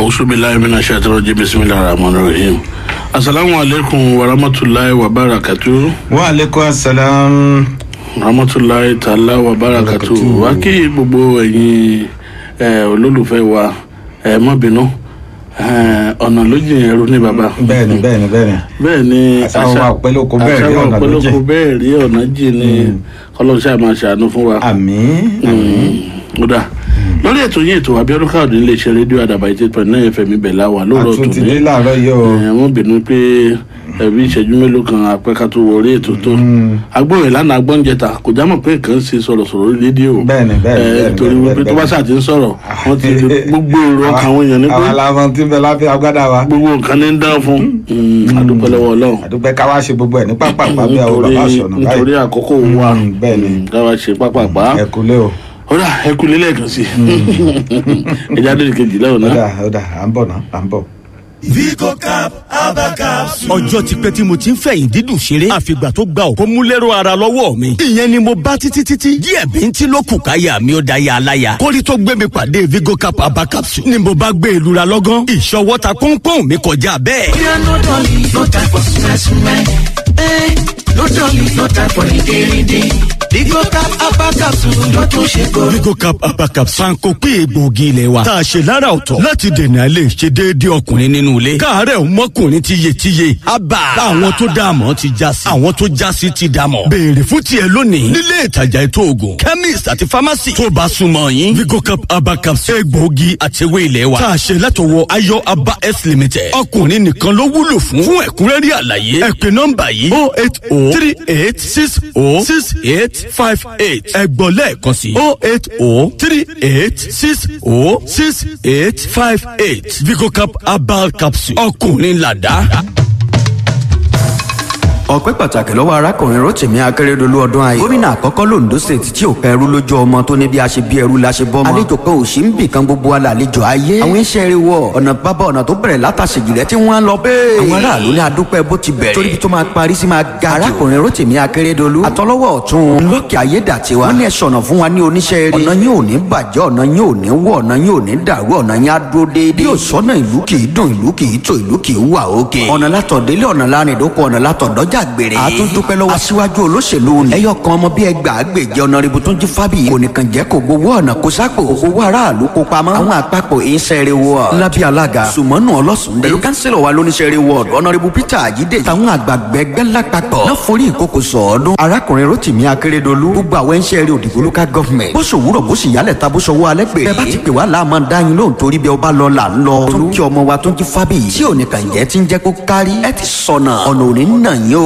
A'udhu billahi minash shaitanir rajim. Bismillahir rahmanir rahim. Assalamu alaikum wa rahmatullahi wa barakatuh. Wa alaikum assalam Rahmatullahi ta'ala wa barakatuh. Wa kí gbogbo ẹ̀yin olólùfẹ́ wa má bínú. Ọ̀nà ló jìn ẹrú ní bàbá. Bẹ́ẹ̀ni àṣà ọ̀pẹ̀lókò bẹ́ẹ̀ rí ọ̀nà jìn ní Ọlọ́run máa ṣàánú fún wa. Àmín. Kódà lórí ètò yìí ètò Abíọ́dún Káyọ̀dé ilé iṣẹ́ rédíò Àdàbà 88.9 FM ibẹ̀ láwà lóòrọ̀ tó ní. Àtúntìdé láàárọ̀ yìí o. Wọ́n bínú pé ẹbí ìṣẹ́jú mélòó kan apẹ́ká tó wọlé ètò tó. Agbóhùn ìlànà agbọ́njẹta kò jámọ̀ pé nǹkan ṣe sọ̀rọ̀ rédíò. Bẹ́ẹ̀ni. Torí wípé tó bá ṣáà ti ń sọ̀rọ̀ wọ́n ti gbogbo èrò ọkàn àwọn èèyàn ní pé. Àwọn aláwọ̀ tí ń bẹ lábẹ́ agbádá wa. Gbogbo nǹkan ní ń dán fún. Àdúpẹ́ lọ́wọ́ Ọlọ́run. Àdúpẹ́ ká wá ṣe gbogbo ẹ̀ ní pápápá bí àwọn bàbá ṣọ̀nà báyìí. Nítorí àkókò wa bẹ́ẹ̀ni ká wá ṣe pápápá. Ẹ kúlé o. Ọ̀dà ẹkùn nílẹ̀ kan sí ẹja dé kejì lẹ́wọ̀n náà. Ọ̀dà à ń bọ̀. Vigo Cap Abacap. Ọjọ́ ti pẹ́ tí mo ti ń fẹ̀yìn dídùn ṣeré àfìgbà tó gba òkú múlẹ́rọ ara lọ́wọ́ mi. Ìyẹn ni mo bá títí díẹ̀ bí n tí ló kù káyà mi ó da ya aláya. Kórí tó gbé mi pàdé Vigo Cap Abacap ni mo bá gbé ìlú ra lọ́gán. Ìṣọwọ́ ta pọ́npọ́n mi kọjá bẹ́ẹ̀. We are not only no time for stressment. No darling, no time for it. Vigo Cap Abacap ló tún ṣe kóró. Vigo Cap Abacap sanko pé egbòogi ilé wa. Tá a ṣe lára ọ̀tọ̀ láti dènà ilé ṣe déédéé ọkùnrin nínú ilé. Káàárẹ̀ ọmọkùnrin tíye. Abba. Àwọn tó dá àmọ́ ti já sí. Àwọn tó já sí ti dá mọ̀. Béèrè fún tiẹ̀ lónìí. Nílé ìtajà ètò oògùn. Chemist àti pharmacy. Tó bá súnmọ́ yín. Vigo Cap Abacap egbòogi àti ewé ilé wa. Tá a ṣe látọwọ́ Ayọ̀ Abba S Limited. Ọkùnrin nìkan ló wúlò fún. Fún ẹ̀kúnrẹ́rẹ́ àlàyé. Ẹ pè nọ́mbà yìí 08038606858. Ẹgbọ́n lẹ́ẹ̀kan sí 08038606858. Vigo Cap Herbal Capsule. Ọkùnrin làdá. Ọpẹ́ pàtàkì lọ́wọ́ arákùnrin Rótìmí Akérédolú ọdún ayé. Gómìnà àkọ́kọ́ l'Ondo State tí ò pẹ́ ẹrú lójú ọmọ tó ní bí a ṣe bí ẹrú la ṣe bọ́mọ. Àlejò kan ò sí ń bì kan gbogbo alàlejò ayé. Àwọn iṣẹ́ rẹ̀ wọ̀ ọ̀nà bábà ọ̀nà tó bẹ̀rẹ̀ látàṣèjìrẹ́ tí wọ́n lọ bẹ́ẹ̀. Àwọn aráàlú ní adúpẹ́ bó ti bẹ̀rẹ̀. Torí bí tó máa parí sí máa ga. Arákùnrin Rótìmí Akérédolú àtọlọ́wọ́ ọ̀tún lókè ayédàtiwa. Wọ́n ní ẹ̀ṣọ̀nà fún wa ní oníṣẹ́ rẹ̀. Ọ̀nà yín ò ní bàjẹ́, ọ̀nà yín ò ní wọ̀, ọ̀nà yín ò ní dàrú, ọ̀nà yín á dúró déédéé. Bí òṣọ́nà ìlú kì í dùn, ìlú kì í tò, ìlú kì í wà òkè. Ọ̀nà látọ̀délé, ọ̀nà lárìndókò, ọ̀nà látọ̀dọ́jà gbèrè. Dúpẹ́ lọ́wọ́ aṣíwájú olóṣèlú ni. Ẹyọ kan ọmọ bíi ẹgbàágbèje ọ̀nàrẹ́bù tó ń jí Fábíyì. Kò nìkan jẹ́ kó gbowó ọ̀nà kó sápò. Kò gbowó aráàlú kó pamọ́. Àwọn àpapọ̀ ìṣẹ̀rẹ̀ wọ̀. Lábí alága Sùmọ́nù Ọlọ́sùndé. Pẹ̀lú kánsílọ̀ wa lóníṣẹ̀rẹ̀ wọ̀ ọ̀nàrẹ́bù Peter Àjídé. Táwọn àgbàgbẹ́ ẹgbẹ́ lápapọ̀. Náà forí ìkókò sọ̀ọ́dún. Arákùnrin Rótìmí Akérédolú. Gbogbo àwọn ẹ̀ńṣẹ̀rẹ̀ Òdìgbò local government. Bó ṣòwúrọ̀ bó sì yálẹ̀ ta bó ṣọwọ́ alẹ́ gbèrè. Bẹ́ẹ̀ bá ti pè wá láàmú dáyìn lóhùn torí bí ọba lọ là ń lọ. Tó ń kí ọmọ wa tó ń jí Fábíyì. Tí ò ní kàn jẹ́ tí ń jẹ́ kó kárí. Ẹ ti sọnà ọ̀nà òní nà yín o.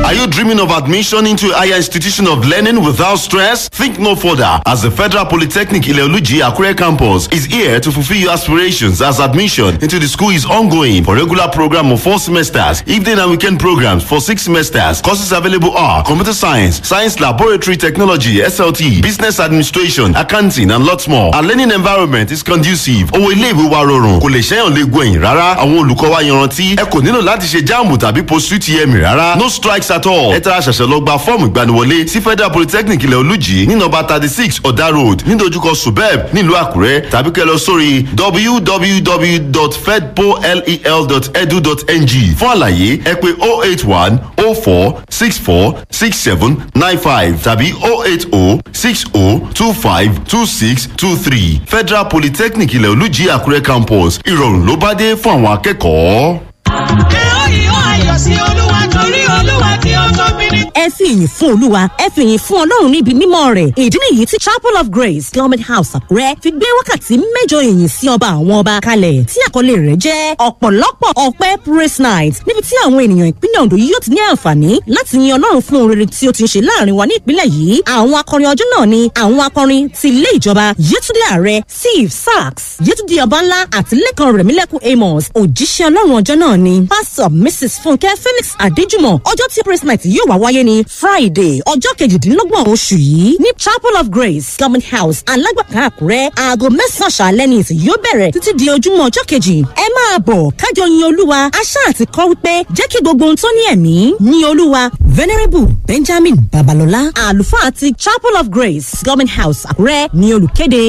Are you dreaming of admission into a higher institution of learning without stress? Think no further, as the Federal Polytechnic Ile-Oluji Akure campus is here to fulfill your aspirations as admission into the school is ongoing for regular program of 4 semesters, evening and weekend programs for 6 semesters. Courses available are computer science, science laboratory technology, SLT, business administration, accounting and lots more. Our learning environment is conducive. Owó ilé-ìwé wa rọrùn, kò lè ṣẹ́yàn lè gbẹ̀yìn rárá. Àwọn olùkọ́ wa yanrantí, ẹ kò nílò láti ṣe jáàmù tàbí post-UTME rárá. No strikes at all. Ẹ tara ṣẹ̀ṣẹ̀ lọ gba fọ́ọ̀mù ìgbaniwọlé sí Federal Polytechnic Ile-Oluji ní nọ́mbà 36 Ọ̀dà Road nídojúkọ Subeb nílùú Àkúrẹ́ tàbí kẹ́ lọ sórí www.fedpolel.edu.ng. Fún àlàyé ẹ pè 081 04 64 67 95 tàbí 080 60 25 26 23. Federal Polytechnic Ile-Oluji Àkúrẹ́ campus ìrọ̀rùn ló bá dé fún àwọn akẹ́kọ̀ọ́. Ẹ fi ìyìn fún Olúwa, ẹ fi ìyìn fún Ọlọ́run níbi mímọ́ rẹ̀. Ìdí nìyí tí Chapel of Grace Government House Àkúrẹ́ fi gbé wákàtí mẹ́jọ ìyìn sí ọba àwọn ọba kalẹ̀ tí àkọlé rẹ̀ jẹ́ ọ̀pọ̀lọpọ̀ ọpẹ́ praise night, níbi tí àwọn ènìyàn ìpínlẹ̀ Ondo yóò ti ní àǹfààní láti yin Ọlọ́run fún oore tí ó ti ń ṣe láàrin wa ní ìpínlẹ̀ yìí. Àwọn akọrin ọjọ́ náà ni àwọn akọrin ti ilé ìjọba Yétúndé Ààrẹ, Steve Sax, Yétúndé Ọbánlá àti Lẹ́kan Rẹ̀mílẹ́kún Amos. Òjíṣẹ́ Ọlọ́run ọjọ́ náà ni Pastor Mrs. Fúnkẹ́ Felix Adéjùmọ̀. Ọjọ́ tí praise night yóò wá wáyé ní friday ọjọ́ 28 oṣù yìí ní chapel of grace government house alágbàká àkúrẹ́ aago 9 àṣálẹ́ ní ìsìn yóò bẹ̀rẹ̀ títí di ojúmọ́ ọjọ́ kejì ẹ máa bọ̀ kájọ yin olúwa aṣá àti kọ́ wípé jẹ́ kí gbogbo ohun tó ní ẹ̀mí ní olúwa venerable benjamin babalọlá àlùfáà ti chapel of grace government house àkúrẹ́ ní olùkéde.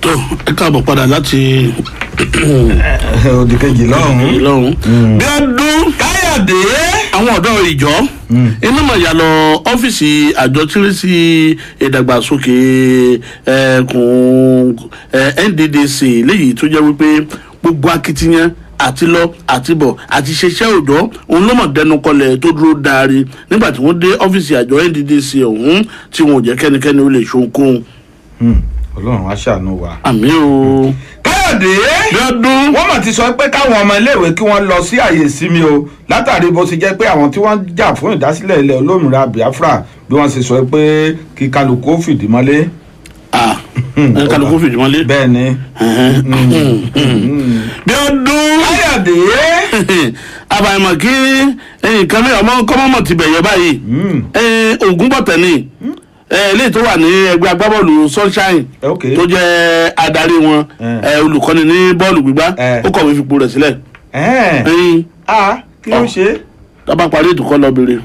tó ẹ káàbọ̀ padà láti òdì kejì lọ́hùn-ún. bí ọdún káyọ̀dé àwọn ọ̀dọ́ ìjọ iná mọ̀ yà lọ ọ́fíìsì àjọ tí ń rí sí ìdàgbàsókè ẹkùn nddc léyìí tó jẹ́ wípé gbogbo akitiyan àti lọ àti bọ̀ àti ṣiṣẹ́ òjọ́ òun ló mọ̀ dẹnu kọlẹ̀ tó dúró dáre nígbà tí wọ́n dé ọ́fíìsì àjọ nddc ọ̀hún tí wọn ò jẹ́ kẹ́nikẹ́ni ó lè ṣohunkóhun. ọlọ́run á ṣàánú wa. àmì o. káyọ̀dé lọ́dún. wọ́n mọ̀ ti sọ pé káwọn ọmọ iléèwé kí wọ́n lọ sí àyè ìsinmi o látàrí bó ti jẹ́ pé àwọn tí wọ́n jà fún ìdásílẹ̀ ilẹ̀ olómìnira biafra bí wọ́n ṣe sọ pé kí kálukú ó fìdí mọ́lé. kálukú fìdí mọ́lé. bẹ́ẹ̀ ni. bí ọdún. káyọ̀dé. àbàmọ̀ kí nǹkan mi ọmọ kọ́mọ́mọ̀ ti bẹ̀yẹ báyìí ogun bọ̀tẹ̀ ni ilé tó wà ní ẹgbẹ́ agbábọ́ọ̀lù sunshine tó jẹ́ adarí wọn olùkọ́ni ní bọ́ọ̀lù gbígbá ó kọ̀wé fipò rẹ̀ sílẹ̀. kí ló ṣe. tọ́ba parí ètò kọ́ lọ bèrè.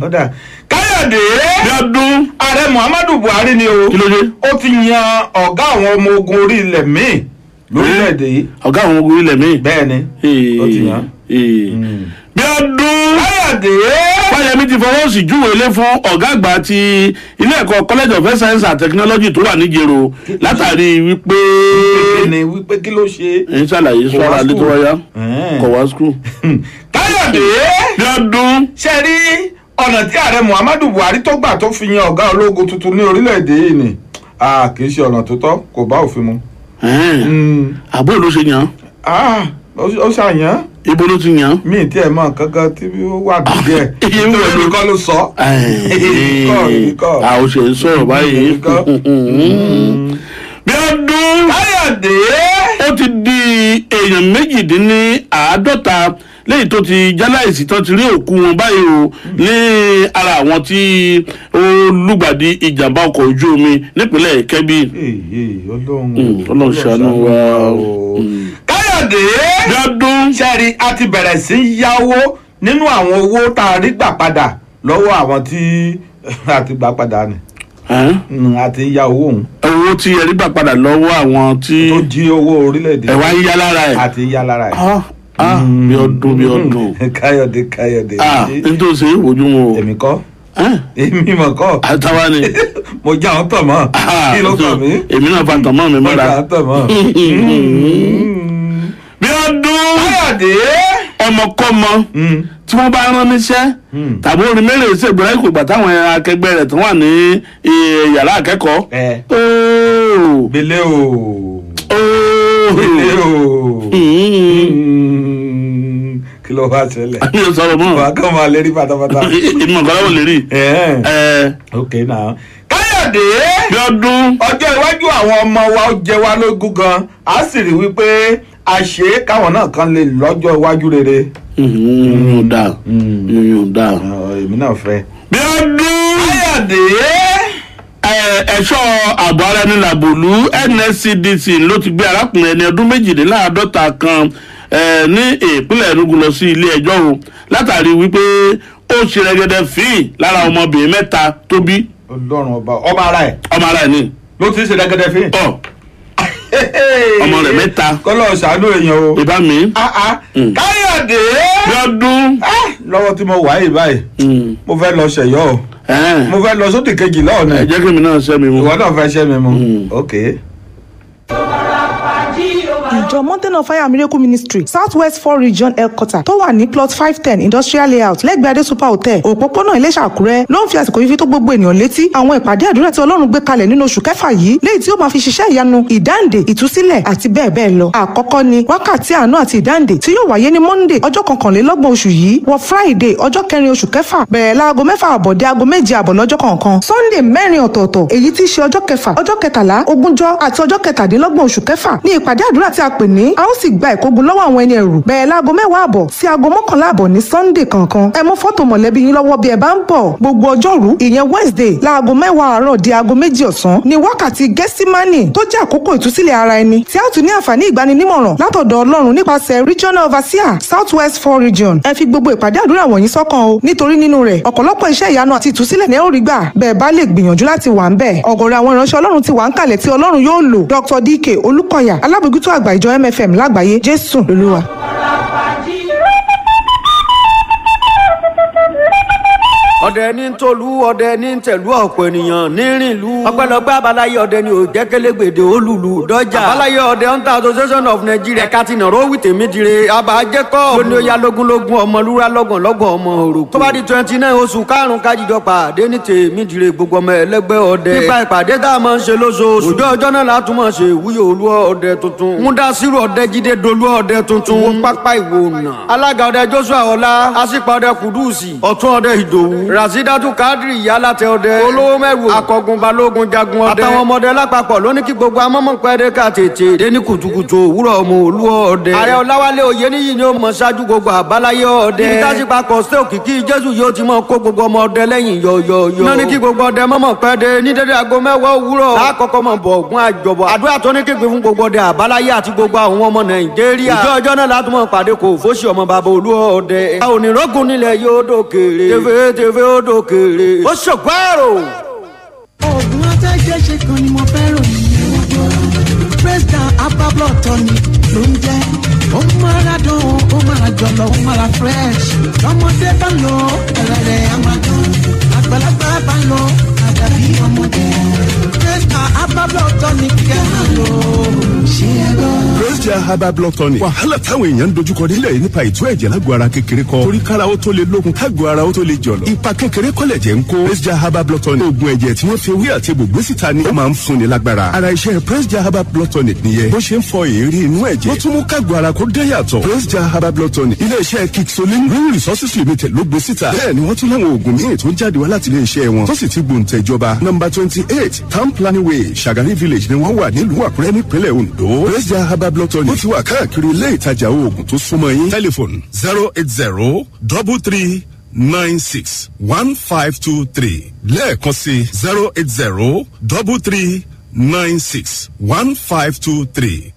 ọ̀dà káyọ̀dé lọ́dún. ààrẹ muhammadu buhari ni o kí ló dé. ó ti yan ọ̀gá àwọn ọmọ ogun orí ilẹ̀ míì lórílẹ̀‐èdè yìí. ọ̀gá àwọn ọmọ ogun orí ilẹ̀ míì. bẹ́ẹ̀ ni ó ti yan. bí ọdún. káyọ̀dé. fáyemí ti fọwọ́ sí júwèlé fún ọ̀gá àgbà ti ilé ẹ̀kọ́ college of science and technology tó wà níjẹ̀rọ látàrí wípé. wípé kí ló ṣe. èyí ṣàlàyé sọ́ra alẹ́ tó wáyá kọ̀ wá skul. káyọ̀dé. bí ọdún. ṣe rí ọ̀nà tí ààrẹ muhammadu buhari tó gbà tó fi yan ọ̀gá ológun tuntun ní orílẹ̀-èdè yìí ni kì í ṣe ọ̀nà tó tọ́ kò bá òfin mu. àbúrò ló ṣe yàn. ó ṣàyàn. ibo ló ti yàn. mi tí ẹ mọ kankan tí ó wà dídí ẹ nítorí kọ́ ló sọ. àwọn ṣe ń sọ̀rọ̀ báyìí. bí ọdún. káyọ̀dé. ó ti di èèyàn méjìdínláàádọ́ta lẹ́yìn tó ti jáláìsí tó ti rí òkú wọn báyìí o ní ara àwọn tí ó lùgbàdì ìjàmbá ọkọ̀ ojú omi nípínlẹ̀ kẹ́bí. ọlọ́run ṣàánú wa o. káyọ̀dé. lọ́dún. sẹ́ẹ̀rì a ti bẹ̀rẹ̀ sí í yáwó nínú àwọn owó tá a rí gbà padà lọ́wọ́ àwọn tí a ti gbà padà ni. a ti yá owó òun. owó tí ẹ rí gbà padà lọ́wọ́ àwọn tí. tó jí owó orílẹ̀-èdè. ẹ̀ wá ń yá lára ẹ̀. a ti yá lára ẹ̀. bí ọdún bí ọdún. káyọ̀dé. nítorí ṣe ìwòjú mu o. èmi kọ́. èmi mọ̀ kọ́. àtàwa ni. mo já àwọn tọ̀ mọ́. kí ló tọ̀ mí. èmi náà fa tọ̀ mọ́ mi mọ́ra. mo já àwọn tọ̀ mọ́. bí ọdún. káyọ̀dé. ọmọkọ́mọ tí wọ́n bá rán níṣẹ́ tàbí orin mẹ́rin ṣègbè kò gbà táwọn akẹgbẹ́ rẹ̀ tó wà ní yàrá akẹ́kọ̀ọ́. bele o. bele o. kí ló wá ṣẹlẹ̀. mi ò sọ̀rọ̀ mọ́. wà á kàn máa lérí pátápátá. èmi ọ̀gá lọ́wọ́ lérí. ok now. káyọ̀dé. bí ọdún. ọjọ́ iwájú àwọn ọmọ wa ó jẹ wá lógún gan a sì rí wípé a ṣe é káwọn náà kan lè lọ́jọ́ iwájú rere. yóò dáa yóò dáa. èmi náà fẹ́. bí ọdún. káyọ̀dé. ẹ̀ṣọ́ ààbò ara ẹni làbòlú nscdc ló ti gbé arákùnrin ẹni ọdún méjìléláàádọ́ta kan ní ìpínlẹ̀ enugu lọ sí ilé ẹjọ́ o látàrí wípé ó ṣe rẹ́gẹ́dẹ́ fíì lára ọmọbìnrin mẹ́ta tó bí. ọlọ́run ọba ara ẹ̀. ọmọ ara ẹ̀ ni. ló ti ṣe rẹ́gẹ́dẹ́ fíì. ọmọ rẹ̀ mẹ́ta. kọ́lọ́ ṣàánú èèyàn o. ìbá mi. káyọ̀dé. lọ́dún. lọ́wọ́ tí mo wà yìí báyìí mo fẹ́ lọ ṣẹ̀yọ́ o mo fẹ́ lọ sódì kejì lọ́ọ̀nà. ẹ jẹ́ kí mi náà ṣẹ́ mi mu. ìwọ náà fẹ́ ṣẹ́ mi mu. ok. ìjọ mountain of fire miracle ministry south west 4 region headquarter tó wà ní plot 510 industrial layout lẹ́gbẹ̀ẹ́ adé super hotel òpópónà iléṣà àkúrẹ́ ló ń fi àsìkò fífi tó gbogbo ènìyàn létí àwọn ìpàdé àdúrà tí ọlọ́run gbé kalẹ̀ nínú oṣù kẹfà yìí léyìí tí ó máa fi ṣiṣẹ́ ìyanu ìdáǹdè ìtúsílẹ̀ àti bẹ́ẹ̀ bẹ́ẹ̀ lọ. àkọ́kọ́ ni wákàtí àánú àti ìdáǹdè tí yóò wáyé ní monday ọjọ́ 21 oṣù yìí wọ friday ọjọ́ 4 oṣù kẹfà bẹ̀rẹ̀ láago 6 àbọ̀ dé aago 7 àbọ̀ lọ́jọ́ kọ̀ọ̀kan sunday 4 ọ̀tọ̀ọ̀tọ̀ èyí tí í ṣe ọjọ́ kẹfà ọjọ́ kẹtàlá ogúnjọ́ àti ọjọ́ 17 oṣù kẹfà ní ìpàdé àdúrà tí tí a pè ní a ó sì gba ìkógun lọ́wọ́ àwọn ẹni ẹ̀rù bẹ̀rẹ̀ láago 10:00 sí aago 11:00 ní Sunday kankan. ẹ mú fọ́tò mọ̀lẹ́bí yín lọ́wọ́ bí ẹ bá ń bọ̀. gbogbo ọjọ́rú ìyẹn Wednesday láago 10 àárọ̀ di aago 2 ọ̀sán ní wákàtí Gẹ́símánì tó jẹ́ àkókò ìtúsílẹ̀ ara ẹni tí a tún ní àǹfààní ìgbaninímọ̀ràn látọ̀dọ̀ Ọlọ́run nípasẹ̀ Regional Overseer South West 4 Region. ẹ fi gbogbo ìpàdé àdúrà wọ̀nyí sọ́kàn o nítorí nínú rẹ̀ ọ̀pọ̀lọpọ̀ iṣẹ́ ìyanu àti ìtúsílẹ̀ ní ẹ ó rí gbà bẹ́ẹ̀ bá lè gbìyànjú láti wà ń bẹ̀. ọ̀gọ̀rọ̀ àwọn ìránṣẹ́ Ọlọ́run ti wà ń kalẹ̀ tí Ọlọ́run yóò lò. Dr. DK Olúkọ̀yà alábòójútó àgbà ìjọ MFM lágbàáyé Jésù lolúwa. ọdẹ ní tolú ọdẹ ní tẹ̀lú ọ̀pọ̀ ènìyàn nírìnlú ọpẹ́lọpẹ́ abalaye ọdẹ ni ò jẹ́ kélégbèdè olùlù dọ́jà abalaye ọdẹ hunter association of Nigeria ẹ̀ka ti nàró wìtè mídìrè abà Jacob lóní oyà lógúnlógún ọmọlúra lọ́gbọ̀nlọ́gbọ̀n ọmọ òrò tó bá di 29 oṣù karùn-ún kájíjọ pàdé ní tèmídìrè gbogbo ọmọ ẹlẹ́gbẹ́ ọdẹ nípa ìpàdé tá a máa ń ṣe lóṣooṣù ọjọ́ náà látún máa ṣe ìwúyè olú ọdẹ tuntun múdásírù ọdẹ jídé dolú ọdẹ tuntun wọn pápá ìwòna alága ọdẹ Joshua ọlá asípa ọdẹ kùdùsì ọ̀tún ọdẹ ìdòwú Rasidatu Kadri ìyálàtẹ ọdẹ olówó mẹ́rù akọgun balógun jagun ọdẹ àtàwọn ọmọdé lápapọ̀ lóní kí gbogbo amọ́mọ́ pẹ́ẹ́dẹ́ ká tètè dé ní kùtùkùtù òwúrọ̀ ọmọ olú ọdẹ. ààrẹ Ọláwálé Oyèníyì ni ó mọ ṣáájú gbogbo àbáláyé ọdẹ. ibi táṣí papọ̀ sí òkìkí Jésù yóò ti mọ kó gbogbo ọmọ ọdẹ lẹ́yìn yọ̀yọ̀yọ̀. náà ní kí gbogbo ọdẹ mọ́mọ́ pẹ́ẹ́dẹ́ ní dédé aago 10 òwúrọ̀. lákọ̀ọ́kọ́ mọ̀ bọ̀ ògùn àjọbọ̀. àdúrà tó ní kígbe fún gbogbo ọdẹ àbáláyé àti gbogbo àwọn ọmọ Nàìjíríà. ìjọ ọjọ́ náà látúmọ̀ pàdé kò fóṣì ọmọ bàbá olú ọdẹ. a ò ní rógùn nílẹ̀ yóò dókèrè. tèfé ó dókèrè. ó ṣògbárò. oògùn atẹ́jẹ́ ṣe kan ni mo fẹ́ ròyìn. president abablo tọ́ni ló ń jẹ́. ó mára dùn ó mára jọ̀lọ̀ ó mára fresh. ọmọdé bá ń lo ẹ̀rẹ̀rẹ̀ àmàdùn. àgbàlagbà bá ń lo àdàbí ọmọdé. president abablo tọ́ni kẹ́ máa lò. ṣé ẹ gbọ́. President Herbal Blood Tonic wàhálà táwọn èèyàn ń dojúkọ nílẹ̀ yìí nípa ìtú ẹ̀jẹ̀ lágọ̀ọ́ ara kékeré kọ́ torí kára ó tó lè lókun kágọ̀ọ́ ara ó tó lè jọ̀lọ̀ ipa kékeré kọ́lẹ̀ jẹ́ ń kó President Herbal Blood Tonic oògùn ẹ̀jẹ̀ tí wọ́n fi ewé àti egbò gbé síta ni ó máa ń fúnni lágbára ara iṣẹ́ President Herbal Blood Tonic nìyẹn bó ṣe ń fọ èérí inú ẹ̀jẹ̀ wọ́n tún mú kágọ̀ọ́ ara kó dé yàtọ̀ President Herbal Blood Tonic ilé iṣẹ́ Kixolin Green Resources Limited ló gbé síta bẹ́ẹ̀ ni wọ́n tún láwọn oògùn míì tó jáde wá láti ilé iṣẹ́ wọn tó sì ti gbòǹtẹ̀ ìjọba number 28 Town Planning Way Shagari Village ni wọ́n wà nílùú Àkúrẹ́ nípínlẹ̀ Ondo President Herbal Blood Tonic ó ti wà káàkiri ilé ìtajà oògùn tó súnmọ́ yín tẹlifon 08033961523 lẹ́ẹ̀kan sí 08033961523.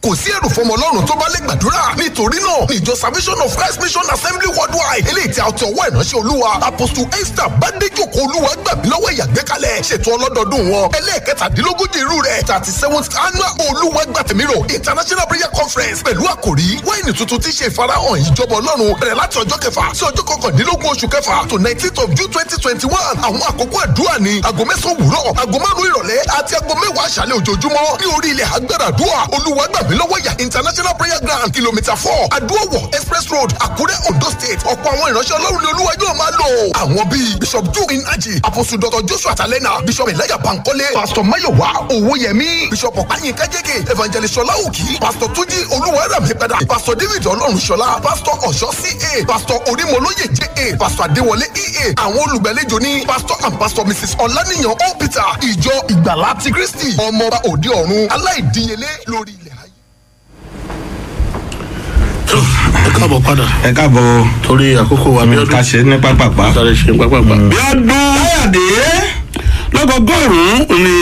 kò sí èrò fọmọ ọlọ́run tó bá lè gbàdúrà nítorí náà ní ìjọ Salvation of Christ Mission Assembly Worldwide eléyìí tí a ti ọwọ́ ìránṣẹ́ olúwa Apostle Esther Bádéjòkó olúwa gbàgbé lọ́wọ́ ìyàgbékalẹ̀ ṣètò ọlọ́dọọdún wọn ẹlẹ́ẹ̀kẹtàdínlógójì irú rẹ̀ 37th annual olúwa gbàtẹ̀mírò International Prayer Conference pẹ̀lú àkòrí wáìnì tuntun tí ṣe ìfarahàn ìjọba ọlọ́run bẹ̀rẹ̀ láti ọjọ́ kẹfà sí ọjọ́ kọkàndínlógún oṣù kẹfà to 19th of June 2021 àwọn àkókò àdúrà ní aago 9 òwúrọ̀ aago 5 ìrọ̀lẹ́ àti aago 10 àṣálẹ́ ojoojúmọ́ ní orí ilẹ̀ agbára àdúrà olúwa gbàgbé lọ́wọ́ ìyá International Prayer Ground kìlómítà 4 Adúọ̀wọ̀ Express Road Àkúrẹ́ Ondo State ọ̀pọ̀ àwọn ìránṣẹ́ ọlọ́run ní olúwa yóò máa lò àwọn bíi Bishop Juin Aji Apostle Dr. Joshua Talena Bishop Elijah Bankole Pastor Mayowa Owóyẹmí Bishop Ọ̀páyínká Jẹ́gẹ̀ Evangelist Ṣọlá Òkì Pastor Túnjí Olúwaràmípadà Pastor David Ọlọ́runṣọlá Pastor Ọ̀ṣọ́ CA Pastor Orímọlóyè JA Pastor Adéwọlé EA àwọn olùgbàlejò ní Pastor and Pastor Mrs. Ọláníyàn O. Peter ìjọ Ìgbàlà ti Kristi ọmọọba òde ọ̀run aláìdíyelé lórí ilẹ̀ ayé. ẹ káàbọ̀ padà. ẹ káàbọ̀. torí àkókò wa bí ọdún. ká ṣe ní pápápá. sáré ṣe ní pápápá. bí ọdún. káyọ̀dé. lọ́gọ́gọ́rùn-ún ni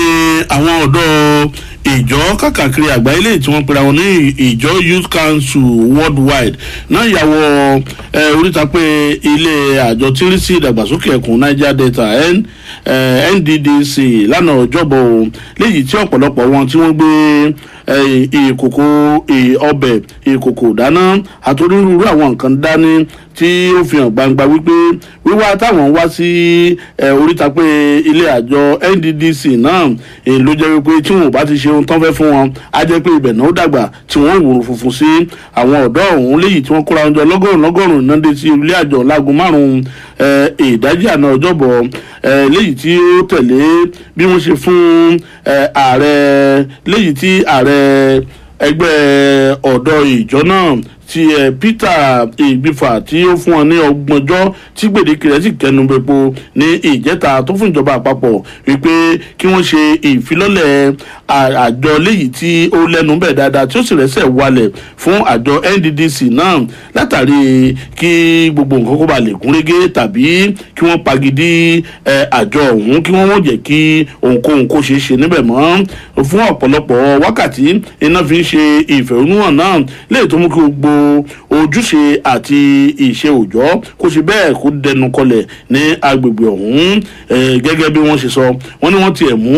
àwọn ọ̀dọ́ ìjọ káàkiri àgbáyé lè tí wọ́n pera wọn ní ìjọ Youth Council Worldwide náà yàwọ̀ oríta pé ilé àjọ tí ń rí sí ìdàgbàsókè ẹkùn Niger Delta NDDC lánàá ọjọ́bọ̀ léyìí tí ọ̀pọ̀lọpọ̀ wọn tí wọ́n gbé ìkòkò ọbẹ̀ ìkòkò dáná àtòrírúurú àwọn nǹkan dání tí ó fi hàn gbangba wípé wíwá táwọn wá sí oríta pé ilé àjọ NDDC náà ló jẹ́ wípé tí wọn ò bá ti ṣe ohun tán fẹ́ fún wọn á jẹ́ pé ibẹ̀ náà ó dàgbà tí wọ́n wòrò funfun sí àwọn ọ̀dọ́ ọ̀hún léyìí tí wọ́n kóra wọn jọ lọ́gọ́rùn-ún náà dé sí ilé àjọ láago 5 ìdájí àná ọjọ́bọ̀ léyìí tí ó tẹ̀lé bí wọ́n ṣe fún ààrẹ léyìí tí ààrẹ ẹgbẹ́ ọ̀dọ́ ìjọ náà ti Peter Igbifa tí ó fún wọn ní 30 ọjọ́ tí gbèdéke rẹ̀ sì kẹnubẹ̀po ní ìjẹta tó fún ìjọba àpapọ̀ wípé kí wọ́n ṣe ìfilọ́lẹ̀ àjọ léyìí tí ó lẹ́nu bẹ̀ dáadáa tí ó sì rẹ́sẹ̀ walẹ̀ fún àjọ NDDC náà látàrí kí gbogbo nǹkan kó ba lè gúnrégé tàbí kí wọ́n pagidí àjọ ọ̀hún kí wọ́n wọ́n jẹ́ kí ohunkóhun kó ṣeé ṣe níbẹ̀ mọ́ fún ọ̀pọ̀lọpọ̀ wákàtí iná fi ń ṣe ìfẹ̀hónúhàn náà léyìí tó mú kí gbogbo ojúṣe àti ìṣe òòjọ́ kó ṣe bẹ́ẹ̀ kó dẹnu kọlẹ̀ ní agbègbè ọ̀hún gẹ́gẹ́ bí wọ́n ṣe sọ wọ́n ní wọ́n tiẹ̀ mú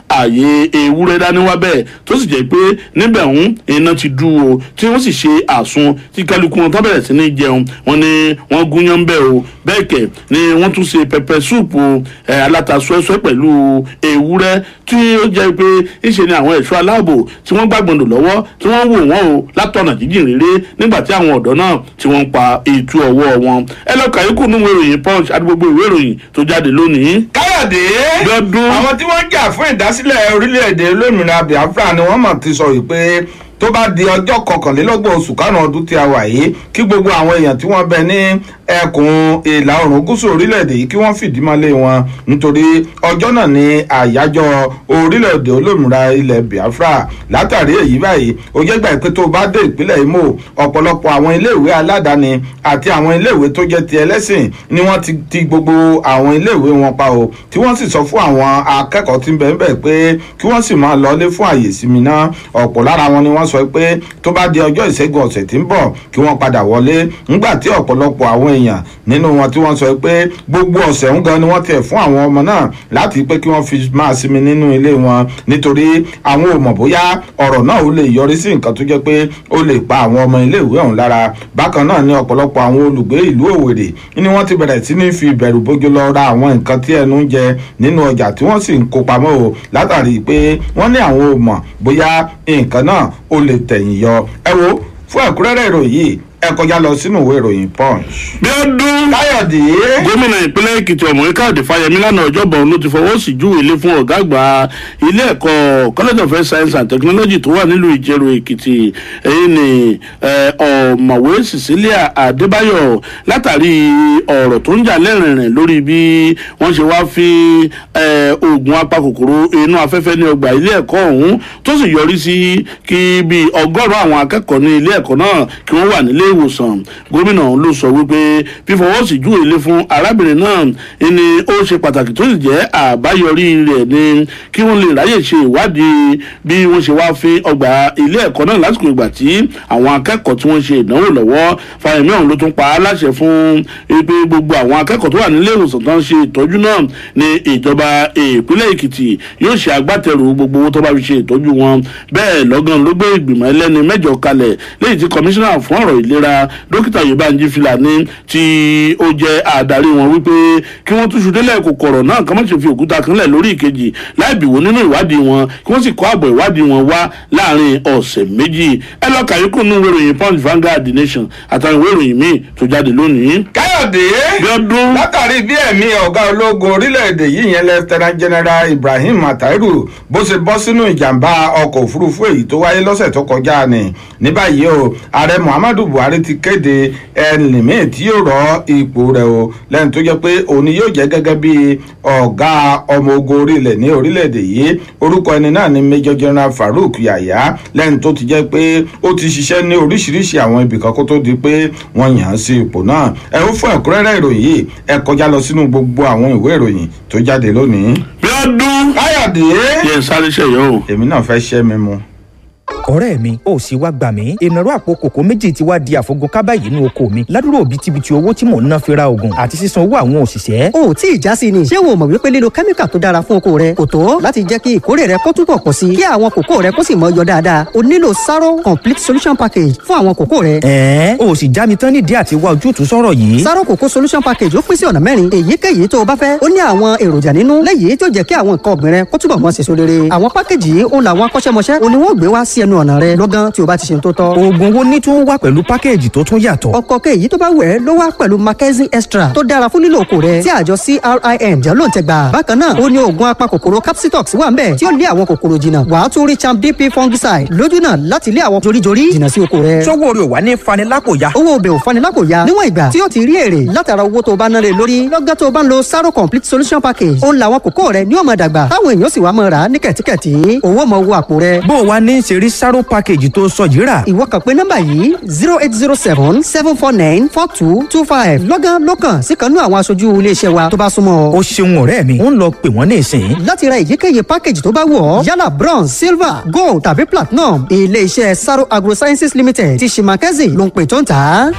ààyè ewúrẹ́ dání wá bẹ́ẹ̀ tó sì jẹ́ pé níbẹ̀ ọ̀hún iná ti dúró tí wọ́n sì ṣe àsun tí kálukú wọn tó bẹ̀rẹ̀ sí ní jẹun wọ́n ní wọ́n gúnyán bẹ́ẹ̀ o bẹ́ẹ̀ kẹ̀ ni wọ́n tún ṣe pẹpẹ súùpù aláta ṣúẹ́ṣúẹ́ pẹ̀lú ewúrẹ́ tí ó jẹ́ pé ìṣe ni àwọn ẹ̀ṣọ́ aláàbò tí wọ́n gbàgbọ́ndò lọ́wọ́ tí wọ́n wò wọ́n o látọ̀nà jíjìn réré nígbà tí àwọn ọ̀dọ́ náà tí wọ́n ń pa ètò ọwọ́ wọn. ẹ lọ kàyékù nínú ìwé ìròyìn Punch àti gbogbo ìwé ìròyìn tó jáde lónìí. Káyọ̀dé àwọn tí wọ́n jà fún ìdásílẹ̀ orílẹ̀-èdè olómìnira Biafra ni wọ́n mọ̀ ti sọ wípé tó bá di ọjọ́ 21 oṣù karùn-ún ọdún tí a wà yìí kí gbogbo àwọn èèyàn tí wọ́n bẹ ní ẹkùn ìlà oòrùn gúúsù orílẹ̀-èdè yìí kí wọ́n fìdí mọ́lé wọn nítorí ọjọ́ náà ní àyájọ́ orílẹ̀-èdè olómìnira ilẹ̀ Biafra látàrí èyí báyìí ó jẹ́ gbà pé tó bá dé ìpínlẹ̀ Imo ọ̀pọ̀lọpọ̀ àwọn iléèwé aládàáni àti àwọn iléèwé tó jẹ́ ti ẹlẹ́sìn ni wọ́n ti ti gbogbo àwọn iléèwé wọn pa o tí wọ́n sì sọ fún àwọn akẹ́kọ̀ọ́ tí ń bẹ ńbẹ̀ pé kí wọ́n sì máa lọlé fún àyè ìsinmi náà ọ̀pọ̀ lára wọn ni wọ́n sọ pé tó bá di ọjọ́ ìṣẹ́gun ọ̀sẹ̀ tí ń bọ̀ kí wọ́n padà wọlé ńgbà tí ọ̀pọ̀lọpọ̀ àwọn èèyàn nínú wọn tí wọ́n sọ pé gbogbo ọ̀sẹ̀ ń gan ni wọ́n tẹ̀ fún àwọn ọmọ náà láti pé kí wọ́n fi máa sinmi nínú ilé wọn nítorí àwọn ò mọ̀ bóyá ọ̀rọ̀ náà ó lè yọrí sí nǹkan tó jẹ́ pé ó lè pa àwọn ọmọ iléèwé ọ̀hún lára bákan náà ni ọ̀pọ̀lọpọ̀ àwọn olùgbé ìlú Òwèrè ni wọ́n ti bẹ̀rẹ̀ sí ní fi ìbẹ̀rù bójú lọ ra àwọn nǹkan tí ẹnu ń jẹ nínú ọjà tí wọ́n sì ń kó pamọ́ o látàrí pé wọ́n ní àwọn ò mọ̀ bóyá nǹkan náà ó lè tẹ̀yìn yọ ẹ wo fún ẹ̀kúnrẹ́rẹ́ ìròyìn ẹ kọjá lọ sínú ìwé ìròyìn Punch. bí ọdún Káyọ̀dé. gómìnà ìpínlẹ̀ Èkìtì ọ̀mọ̀wé Káyọ̀dé Fáyẹmí lánàá ọjọ́bọ̀ ló ti fọwọ́ sí júwe ilé fún ọ̀gá àgbà ilé ẹ̀kọ́ College of Health Science and Technology tó wà nílùú Ìjẹ̀rò Èkìtì èyí ni ọ̀mọ̀wé Cecilia Adébáyọ̀ látàrí ọ̀rọ̀ tó ń jà lẹ́rìnrìn lórí bí wọ́n ṣe wá fi oògùn apakòkòrò inú afẹ́fẹ́ ní ọgbà ilé ẹ̀kọ́ ọ̀hún tó sì yọrí sí kí bíi 100 àwọn akẹ́kọ̀ọ́ ní ilé ẹ̀kọ́ náà kí wọ́n wà nílé ìwòsàn gómìnà ló sọ wípé fífọwọ́ sí júwe ilé fún arábìnrin náà ni ó ṣe pàtàkì tó sì jẹ́ àbáyọrí rẹ̀ ni kí wọ́n lè ráyè ṣe ìwádìí bí wọ́n ṣe wá fi ọgbà ilé ẹ̀kọ́ náà lásìkò ìgbà tí àwọn akẹ́kọ̀ọ́ tí wọ́n ṣe ìdánwò lọ́wọ́ Fáyẹmí ọ̀hún ló tún pa á láṣẹ fún pé gbogbo àwọn akẹ́kọ̀ọ́ tó wà nílé ìwòsàn tó ń ṣe ìtọ́jú náà ní ìjọba ìpínlẹ̀ Èkìtì yóò ṣe agbátẹrù gbogbo owó tó bá fi ṣe ìtọ́jú wọn bẹ́ẹ̀ lọ́gán ló gbé ìgbìmọ̀ ẹlẹ́ni 8 kalẹ̀ lẹ́yìn tí kọmíṣánná fún ọ̀rọ̀ ìlera dókítà Yorùbánjí Fìlàní tí ó jẹ́ adarí wọn wípé kí wọ́n túṣu délẹ̀ kò kọ̀rọ̀ náà kí wọ́n sì fi òkúta kanlẹ̀ lórí ìkejì láì bìwò nínú ìwádìí wọn kí wọ́n sì kó àbọ̀ ìwádìí wọn wá láàrin ọ̀sẹ̀ méjì ẹ lọ kàyékù nínú ìròyìn Punch, Vanguard, The Nation àtàwọn ìwé ìròyìn míì tó jáde lónìí. Káyọ̀dé látàrí bí ẹ̀mí ọ̀gá ológun orílẹ̀-èdè yìí yẹn Lieutenant General Ibrahim Matairu bó ṣe bọ́ sínú ìjàmbá ọkọ̀ òfurufú èyí tó wáyé lọ́sẹ̀ tó kọjá ni ní báyìí o ààrẹ Muhammadu Buhari ti kéde ẹnìmíì tí yóò rọ ipò rẹ̀ o lẹ́yìn tó jẹ́ pé òun ni yóò jẹ́ gẹ́gẹ́ bí ọ̀gá ọmọ ogun orílẹ̀ ní orílẹ̀-èdè yìí orúkọ ẹni náà ni Major General Farouk Yahya lẹ́yìn tó ti jẹ́ pé ó ti ṣiṣẹ́ ní oríṣiríṣi àwọn ibìkan kó tó di pé wọ́n yàn án sí ipò náà ẹ ó fún ẹ̀kúnrẹ́rẹ́ ìròyìn yìí ẹ kọjá lọ sínú gbogbo àwọn ìwé ìròyìn tó jáde lónìí. bí ọdún Káyọ̀dé yẹn sáré ṣẹyọ o. èmi náà fẹ́ ṣẹ́ mi mu. ọ̀rẹ́ mi ò sì wá gbà mí ìnáró àpò kòkó méjì ti wá di àfọgùn kábà yìí ní oko mi ládùúrò òbítíbitì owó tí mò ń ná fi ra oògùn àti sísan owó àwọn òṣìṣẹ́. o tí ì já sí ni ṣé wo mọ̀ wípé lílo kẹ́míkà tó dára fún oko rẹ kò tó láti jẹ́ kí ìkórè rẹ kó túbọ̀ pọ̀ sí kí àwọn kòkó rẹ kó sì mọ́ yọ dáadáa o nílò Saro complete solution package fún àwọn kòkó rẹ. o sì já mi tán nídìí àti wá ojútùú sọ̀rọ̀ yìí. Saro cocoa solution package ó pín sí ọ̀nà 4 èyíkéyìí tó o bá fẹ́ ó ní àwọn èròjà nínú léyìí tó jẹ́ kí àwọn nǹkan ọ̀gbìn rẹ kó túbọ̀ mọ́ ṣèso rere. àwọn pákéjì yìí òun làwọn akọ́ṣẹ́mọṣẹ́ òní wọ́n gbé wá sí ẹnu ọ̀nà rẹ lọ́gán tí o bá ti ṣe tó tọ́. oògùn wo ní tún wá pẹ̀lú pákéèjì tó tún yàtọ̀. ọkọ̀ kẹ́ èyí tó bá wẹ̀ ló wá pẹ̀lú Mackenzie extra tó dára fún lílo oko rẹ tí àjọ CRIN jẹ́ ló ń tẹ̀ gbà. bákan náà ó ní oògùn apakòkòrò Capsitox wà ń bẹ̀ tí ó lé àwọn kòkòrò jìnnà. wàá tún rí Champ DP fungicide lójú náà láti lé àwọn joríjorí jìnnà sí oko rẹ. sọ́wọ́ rẹ̀ wà ní fanilápòyà. owó bẹ̀ ò fanilápòyà níwọ̀n ìgbà tí ó ti rí èrè látara owó tó bá ná lé lórí. lọ́gán tó bá ń lo Saro complete solution package ó ń la àwọn kòkó rẹ ní ọmọ dàgbà táwọn èèyàn sì wá mọ rà á ní kẹ̀tíkẹ̀tí owó mọ owó àpò rẹ. bó o wá ní ṣe rí Saro package tó sọ yìí rà. ìwọ kàn pé nọ́mbà yìí 08077494225 lọ́gán lọ́kàn sí kanú àwọn aṣojú iléeṣẹ́ wa tó bá súnmọ́. o ṣeun ọ̀rẹ́ mi ń lọ pè wọ́n ní ìsìn. láti ra èyíkéyìí package tó bá wù ọ́ yálà bronze silver gold tàbí platinum iléeṣẹ́ Saro Agrosciences Limited ti ṣe Mackenzie ló ń pè tó ń tà á.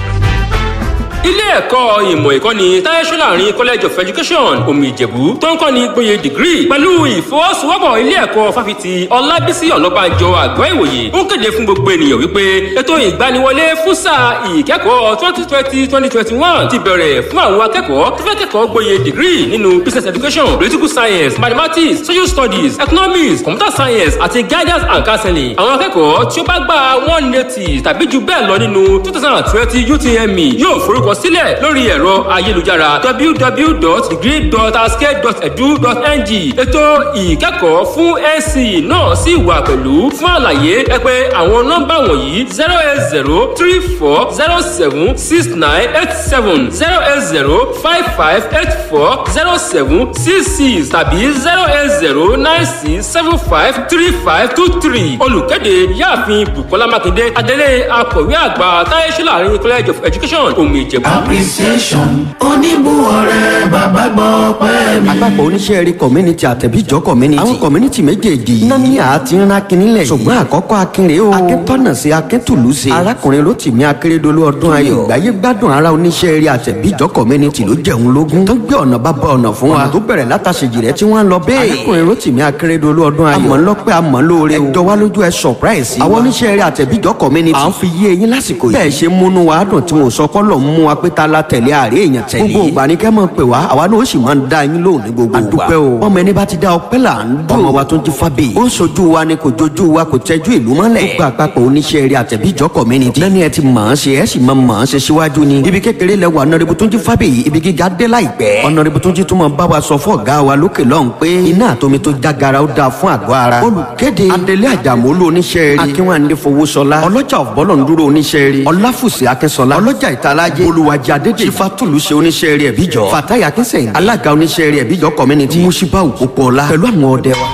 ilé ẹ̀kọ́ ìmọ̀ ìkọ́ni táyẹ̀ṣọ́ láàrin college of education omi ìjẹ̀bú tó ń kọ́ni gboyè degree pẹ̀lú ìfọwọ́sowọ́pọ̀ ilé ẹ̀kọ́ fáfitì ọlábísí ọ̀nàbànjọ àgọ́ ìwòye ń kéde fún gbogbo ènìyàn wípé ètò ìgbaniwọlé fún sáà ìkẹ́kọ̀ọ́ 2020-2021 ti bẹ̀rẹ̀ fún àwọn akẹ́kọ̀ọ́ tó fẹ́ kẹ́kọ̀ọ́ gboyè degree nínú business education political science mathematics social studies economics computer science àti guidance and counseling. àwọn akẹ́kọ̀ọ́ tí ó bá gba 180 tàbí jù bẹ́ẹ̀ lọ nínú 2020 UTME yóò forúkọ sílẹ̀ lórí ẹ̀rọ ayélujára www.degree.asked.edu.ng. ètò ìkẹ́kọ̀ọ́ fún NC náà sì wà pẹ̀lú. fún àlàyé ẹ pè àwọn nọ́mbà wọ̀nyí 08034076987 08055840766 tàbí 08096753523. olùkéde yáàfin Bùkọ́lá Mákindé adelé akọ̀wé àgbà táyẹ̀ṣọ́ láàrin college of education omi ìjẹ̀bú. appreciation oníbùwọ̀rẹ́ bàbá gbọ́ pẹ́ mi. àpapọ̀ oníṣẹ́ rí community àtẹ̀bíjọ́ community. àwọn community méjèèjì yìí. nání àti ńlá kínnílẹ̀. ṣùgbọ́n àkọ́kọ́ akínrè o. akíntọ́nà sí akíntùlù sí. arákùnrin Rótìmí Akérédolú ọdún ayọ̀. ìgbáyé gbádùn ara oníṣẹ́ rí àtẹ̀bíjọ́ community ló jẹun lógún. tó gbé ọ̀nà bàbá ọ̀nà fún wa. tó bẹ̀rẹ̀ látàṣejì rẹ̀ tí wọ́n lọ bẹ́ẹ̀. arákùnrin Rótìmí Akérédolú ọdún ayọ̀. àmọ́ lọ́pẹ́ àmọ́ lóore o. ẹjọ́ wa lójú ẹ surprise. àwọn oníṣẹ́ rí àtẹ̀bíjọ́ community. à ń fi yé eyín lásìkò yìí. bẹ́ẹ̀ ṣe múnú wa dùn tí mo sọ kọ́lọ̀ mú wa pé ta la tẹ̀lé àárẹ̀ èèyàn tẹ̀lé. gbogbo ìgbà ni kẹ́ mọ̀ pé wá àwa náà ó sì máa ń dá yín lóhùn ní gbogbo ìgbà. àdúpẹ́ o ọmọ ẹni bá ti dá ọpẹ́ là ń dùn. ọmọ wa tó ń jí fábí. ó ń sojú wa ni kò jojú wa kò tẹ́jú ìlú mọ́lẹ̀. gbogbo àpapọ̀ oníṣẹ́ eré àtẹ̀bíjọ́ community. lẹ́ni ẹ ti mọ̀ ọ́n ṣe ẹ sì máa mọ̀ ọ́n ṣe síwájú ni. ibi kékeré lẹ wà ọ̀nàrẹ́bù tó ń jí fábí yìí ibi gíga dé láìpẹ́. ọ̀nàrẹ́bù tó ń jí túmọ̀ bá wa sọ fún ọ̀gá wa lókè lọ́hùn pé iná àtomi tó jágara ó dáa fún àgọ́ ara. olùkéde Adélé Àjàmólú oníṣẹ́ eré. Akínwándé Fowóṣọlá. ọlọ́jà ọ̀bọ́lọ̀ ń dúró oníṣẹ́ eré. Ọláfùsì Akínsọlá. ọlọ́jà ìtalájẹ. olùwàjà Adédè. Ìfàtúlùṣe oníṣẹ́ eré ẹ̀bíjọ́. Fàtáyà Akínsẹ̀yìn. alága oníṣẹ́ eré ẹ̀bíjọ́ community. Múṣíbà Òpópóọlá. pẹ̀lú àwọn ọdẹ wa.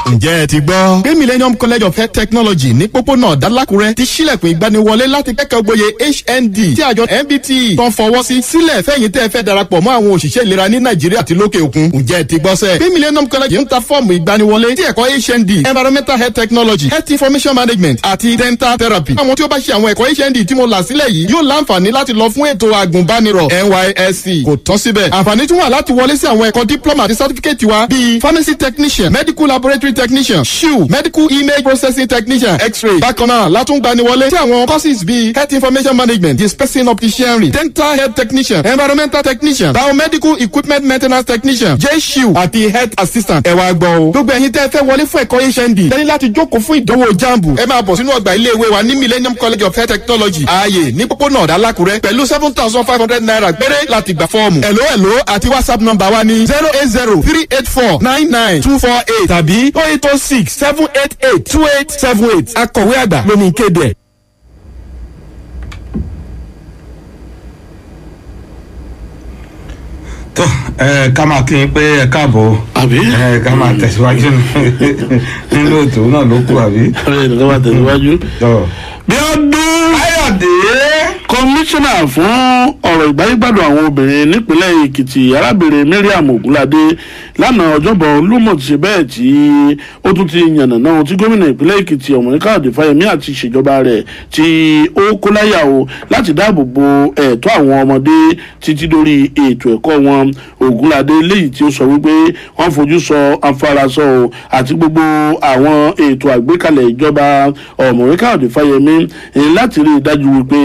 ǹjẹ́ ẹ ti gbọ́ pé Millennium College of Health Technology ní pópónà Dálákùrẹ́ ti ṣílẹ̀kùn ìgbaniwọlé láti kẹ́kọ̀ọ́ gboyè HND tí àjọ NBT tó ń fọwọ́ sí sílẹ̀ fẹ́yìn tẹ́ ẹ fẹ́ darapọ̀ mọ́ àwọn òṣìṣẹ́ ìlera ní Nàìjíríà àti lókè òkun. ǹjẹ́ ẹ ti gbọ́ sẹ́ pé Millennium College ń ta fọ́ọ̀mù ìgbaniwọlé tí ẹ̀kọ́ HND Environmental Health Technology Health Information Management àti Dental Therapy. àwọn tí ó bá ṣe àwọn ẹ̀kọ́ HND tí mo là sílẹ̀ yìí yóò láǹfààní láti lọ fún ètò àgùnbánirọ̀ NYSC. kò tán síbẹ̀ àǹfààní tún wà láti wọlé sí àwọn ẹ̀kọ́ diploma àti certificate wa bíi pharmacy technician medical laboratory technician SHIU medical image processing technician x-ray. bákan náà látún gbaniwọlé sí àwọn courses bíi health information management dispensing opticianry dental health technician environmental technician biomedical equipment maintenance technician JSHIU àti health assistant. ẹ wá gbọ́ o gbogbo ẹ̀yin tẹ́ fẹ́ wọlé fún ẹ̀kọ́ HND lẹ́ni láti jókòó fún ìdánwò jambu. ẹ máa bọ̀ sínú ọgbà ilé ìwé wa ní Millennium College of Health Technology ààyè ní pópónà Dálákùrẹ́ pẹ̀lú 7,500 naira péré láti gbà fọ́ọ̀mù. hello àti WhatsApp number wa ní 08038499248 tàbí 08067882878. akọ̀wé àgbà ló ní kéde. tó ká máa kí n pé ẹ káàbọ̀ àbí ká máa tẹ̀síwájú nínú ètò náà ló kù àbí. ká máa tẹ̀síwájú. bí ọdún Káyọ̀dé. kọmíṣánná fún ọ̀rọ̀ ìgbáyégbádùn àwọn obìnrin nípínlẹ̀ Èkìtì arábìnrin Mariam Ogunlade lánàá ọjọ́bọ̀ ló mọ̀ ti ṣe bẹ́ẹ̀ tí ó tún ti yànnàná ohun tí gómìnà ìpínlẹ̀ Èkìtì Ọ̀mọ̀ní Káyọ̀dé Fáyẹmí àti ìṣèjọba rẹ̀ tí ó kó láyà o láti dáàbò bo ẹ̀tọ́ àwọn ọmọdé títí dórí ètò ẹ̀kọ́ wọn. Ogunlade léyìí tí ó sọ wípé wọ́n fojú sọ afárasọ o àti gbogbo àwọn ètò àgbékalẹ̀ ìjọba Ọ̀mọ̀ní Káyọ̀dé Fáyẹmí láti rí i dájú wípé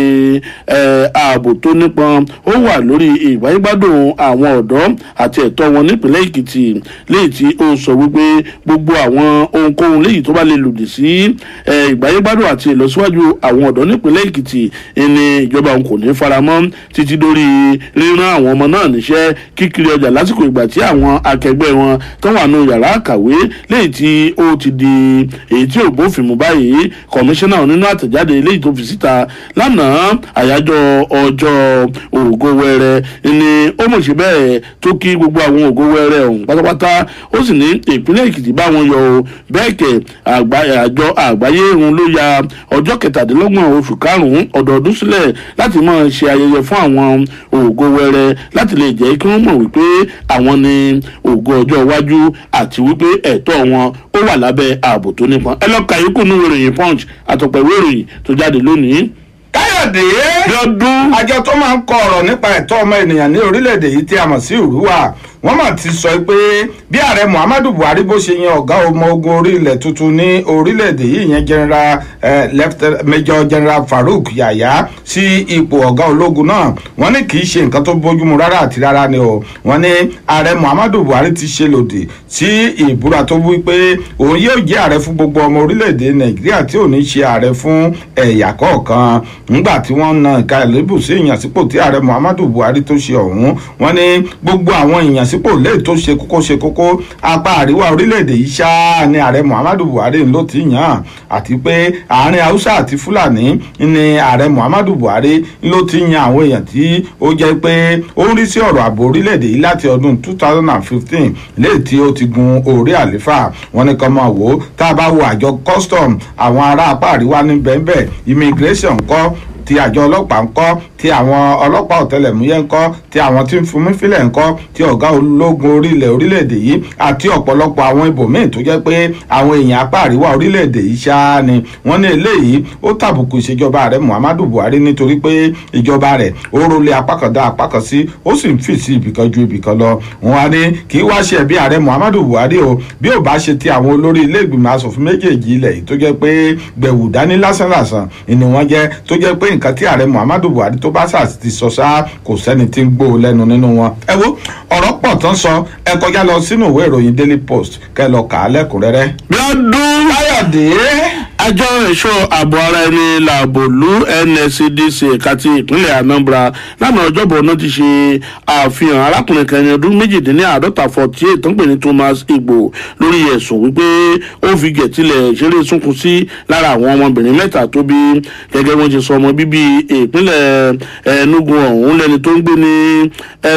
ààbò tó nípọn ó wà lórí ìgbáyégbádùn àwọn ọ̀dọ́ àti ẹ̀tọ́ wọn nípínlẹ̀ Èkìtì. èkìtì léyìí tí ó sọ wípé gbogbo àwọn ohunkóhun léyìí tó bá lè lòdì sí ìgbáyégbádùn àti ìlọsíwájú àwọn ọ̀dọ́ nípínlẹ̀ èkìtì ni ìjọba òun kò ní faramọ́ títí dórí ríran àwọn ọmọ náà níṣẹ́ kíkiri ọjà lásìkò ìgbà tí àwọn akẹgbẹ́ wọn tó wà nù yàrá àkàwé léyìí tí ó ti di èyí tí ò bófin mu báyìí kọmíṣánná nínú àtẹ̀jáde léyìí tó fi síta lánàá àyájọ́ ọjọ́ ògo wẹrẹ ni ó mọ̀ sí bẹ́ẹ̀ tó kí gbogbo àwọn ògo wẹrẹ ọ̀hún pátápátá ó sì ní ìpínlẹ̀ èkìtì bá wọn yọ o bẹ́ẹ̀ kẹ̀ àjọ àgbáyé òun ló ya ọjọ́ kẹtàdínlọ́gbọ̀n oṣù karùn-ún ọdọọdún sílẹ̀ láti máa ṣe ayẹyẹ fún àwọn ògo wẹrẹ láti lè jẹ́ kí wọ́n mọ̀ wípé àwọn ni ògo ọjọ́ iwájú àti wípé ẹ̀tọ́ wọn ó wà lábẹ́ ààbò tó nípọn ẹ lọ́ọ́ ka yòókù nínú ìròyìn punch àtọ̀pẹ̀wé ìròyìn tó jáde lónìí. káyọ̀dé àjọ tó máa ń kọ ọ̀rọ̀ nípa ẹ̀tọ́ ọmọ ènìyàn ní orílẹ̀-èdè yìí tí a mọ̀ sí ìrúwà wọ́n mà ti sọ pé bí ààrẹ muhammadu buhari bó ṣe yan ọ̀gá ọmọ ogun orí ilẹ̀ tuntun ní orílẹ̀-èdè yìí yẹn general major general farouk yahaya sí ipò ọ̀gá ológun náà wọ́n ní kì í ṣe nǹkan tó bójúmu rárá àti rárá ni o wọ́n ní ààrẹ muhammadu buhari ti ṣe lòdì sí ìbúra tó wí pé òun yóò jẹ́ ààrẹ fún gbogbo ọmọ orílẹ̀-èdè nàìjíríà tí ò ní ṣe ààrẹ fún ẹ̀yà kọ̀ọ̀kan nígbà tí wọ́n na ìka ìlébù sí ìyànsípò tí ààrẹ muhammadu buhari tó ṣe ọ̀hún wọ́n ní gbogbo àwọn ìyànsípò lè tó ṣe kókó apá àríwá orílẹ̀-èdè yìí ṣáá ni ààrẹ muhammadu buhari ló ti yàn àti pé àárín haúsá àti fúlàní ni ààrẹ muhammadu buhari ló ti yan àwọn èèyàn tí ó jẹ́ pé ó ń rí sí ọ̀rọ̀ ààbò orílẹ̀-èdè yìí láti ọdún 2015 léè tí ó ti gun orí àléfà wọn ní kan máa wò ó tá a bá wo àjọ custom àwọn ará apá àríwá ní bẹ́ẹ̀ immigration kọ́ ti àjọ ọlọ́pàá ńkọ́ ti àwọn ọlọ́pàá ọ̀tẹlẹ̀múyẹ́ ńkọ́ ti àwọn tí ń fúnmi fílẹ̀ ńkọ́ ti ọ̀gá ológun orílẹ̀-èdè yìí àti ọ̀pọ̀lọpọ̀ àwọn ibòmíì tó jẹ́ pé àwọn èèyàn apá àríwá orílẹ̀-èdè yìí ṣáá ni wọ́n ní eléyìí ó tàbùkù ìṣèjọba ààrẹ muhammadu buhari nítorí pé ìjọba rẹ̀ ó rọlé apá kan dá apá kan sí ó sì ń fì sí ibìkan ju ibìkan lọ wọn á ní kí wá ṣe ẹ̀bí ààrẹ muhammadu buhari o bí ò bá ṣe ti àwọn olórí ilé ìgbìmọ̀ asòfin méjèèjì ilẹ̀ yìí tó jẹ́ pé gbẹ̀wù dání lásánlàsàn ni wọ́n jẹ́ tó jẹ́ pé nǹkan tí ààrẹ muhammadu buhari tó bá sà ti sọ sáà kò sẹ́ni tí ń gbó lẹ́nu nínú wọn. ẹ wo ọ̀rọ̀ pọ̀ tán sọ ẹ kọjá lọ sínú ìwé ìròyìn daily post kẹ́ lọ kà á lẹ́kùnrẹ́rẹ́. lọ́dún káyọ̀dé àjọ ẹ̀ṣọ́ ààbò ara ẹni làbòlú nscdc ẹ̀ka ti ìpínlẹ̀ anambra lánàá ọjọ́bọ̀ náà ti ṣe àfihàn arákùnrin kan ní ọdún méjìdínláàádọ́ta 48 tó ń pè ní thomas igbo lórí ẹ̀sùn wípé ó fi gẹ̀tìlẹ̀ ṣeré sunkún sí lára àwọn ọmọbìnrin mẹ́ta tó bí gẹ́gẹ́ wọ́n ṣe sọ ọmọ bíbí ìpínlẹ̀ enugu ọ̀hún lẹ́ni tó ń gbé ní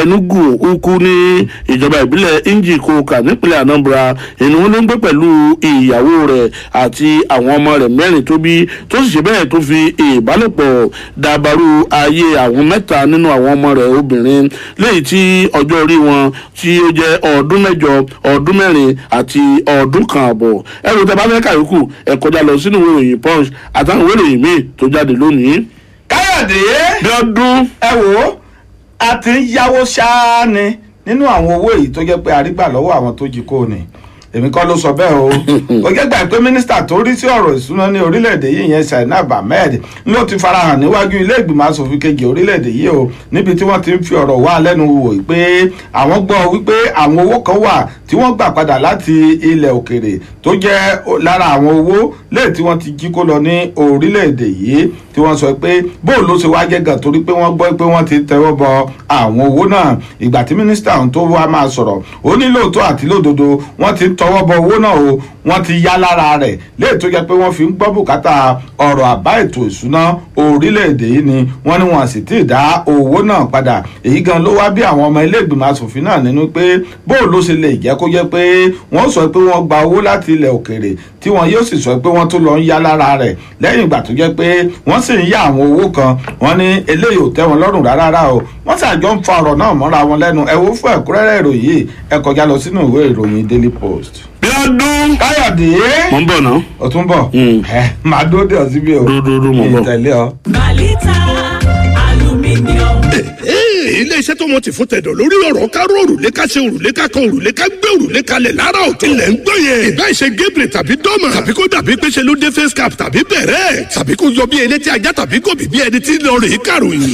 enugu ukwu ní ìjọba ìbílẹ̀ njikoka nípínlẹ̀ anambra ẹni wọn ló ń gbé pẹ̀lú ìyàwó rẹ̀ àti àwọn ọmọ rẹ̀ mẹ́rin tó bí tó sì ṣe bẹ́ẹ̀ tó fi ìbálòpọ̀ dàbàrú ayé àwọn mẹ́ta nínú àwọn ọmọ rẹ̀ obìnrin léyìí tí ọjọ́ orí wọn tí ó jẹ́ ọdún mẹ́jọ ọdún mẹ́rin àti ọdún kan àbọ̀ ẹ̀rù tẹ́ bá fẹ́ kàyókù ẹ̀ kọjá lọ sínú ìwé ìròyìn punch àtàwọn ìwé ìròyìn míì tó jáde lónìí. káyọ̀dé bí ọdún ẹ wò ó a ti ń yáwó ṣáá ni nínú àwọn owó èyí tó jẹ́ pé àrígbà lọ́wọ́ àwọn tó jí kó ni èmi kọ́ ló sọ bẹ́ẹ̀ o ó jẹ́ gbà pé mínísítà tó rí sí ọ̀rọ̀ ìṣúná ní orílẹ̀-èdè yìí yẹn Zainab Ahmed ló ti farahàn níwájú ilé ìgbìmọ̀ asòfin kejì orílẹ̀-èdè yìí o níbi tí wọ́n ti ń fi ọ̀rọ̀ wá lẹ́nu wò pé àwọn gbọ́ wípé àwọn owó kan wà tí wọ́n gbà padà láti ilẹ̀ òkèrè tó jẹ́ lára àwọn owó lẹ́yìn tí wọ́n ti jí kó lọ ní orílẹ̀-èdè yìí tí wọ́n sọ pé bóò ló ṣe wá jẹ́ gan torí pé wọ́n gbọ́ pé wọ́n ti tẹ́wọ́ bọ àwọn owó náà ìgbà tí mínísítà ọ̀hún tó wá máa sọ̀rọ̀ ó ní lóòótọ́ àti lódodo wọ́n ti tọwọ́ bọ owó náà o wọ́n ti yá lára rẹ̀ léè tó jẹ́ pé wọ́n fi ń gbọ́ bùkátà ọ̀rọ̀ àbá ètò ìṣúná orílẹ̀-èdè yìí ni wọ́n ní wọn sì ti dá owó náà padà èyí gan ló wá bí àwọn ọmọ ilé ìgbìmọ̀ asòfin náà nínú pé bóò ló ṣe lè jẹ́ kó jẹ́ pé wọ́n sọ pé wọ́n gba owó láti ilẹ̀ òkèrè tí wọ́n yóò sì sọ pé wọ́n tó lọ ń yá lára rẹ̀ lẹ́yìn ìgbà tó jẹ́ pé wọ́n sì ń yá àwọn owó kan wọ́n ní eléyìí ò tẹ́ wọn lọ́rùn rárá o wọ́n ṣàjọ ń fa ọ̀rọ̀ náà mọ́ra wọn lẹ́nu ẹ wo fún ẹ̀kúnrẹ́rẹ́ ìròyìn ẹ kọjá lọ sínú ìwé ìròyìn Daily Post. bí ọdún káyọ̀dé mo ń bọ̀ náà. o tún bọ̀ máa dúró dé ọ síbí o dúró mo ń bọ̀. ìtẹ̀lé ọ. Balita aluminium. ilé iṣẹ́ tó mọ̀ ti fún tẹ̀dọ̀ lórí ọ̀rọ̀ ká ró òrùlé ká ṣe òrùlé ká kan òrùlé ká gbé òrùlé kalẹ̀ lára ọ̀tọ̀. ilẹ̀ ń gbọ́ yẹn. ìbá ìṣe Gabriel tàbí dọ́mà tàbí kó dàbí pé ṣe ló dé face cap tàbí bẹ̀rẹ̀ tàbí kó yọ bí elétí ajá tàbí gòbí bí ẹni tí lọ rèé kàròyìn.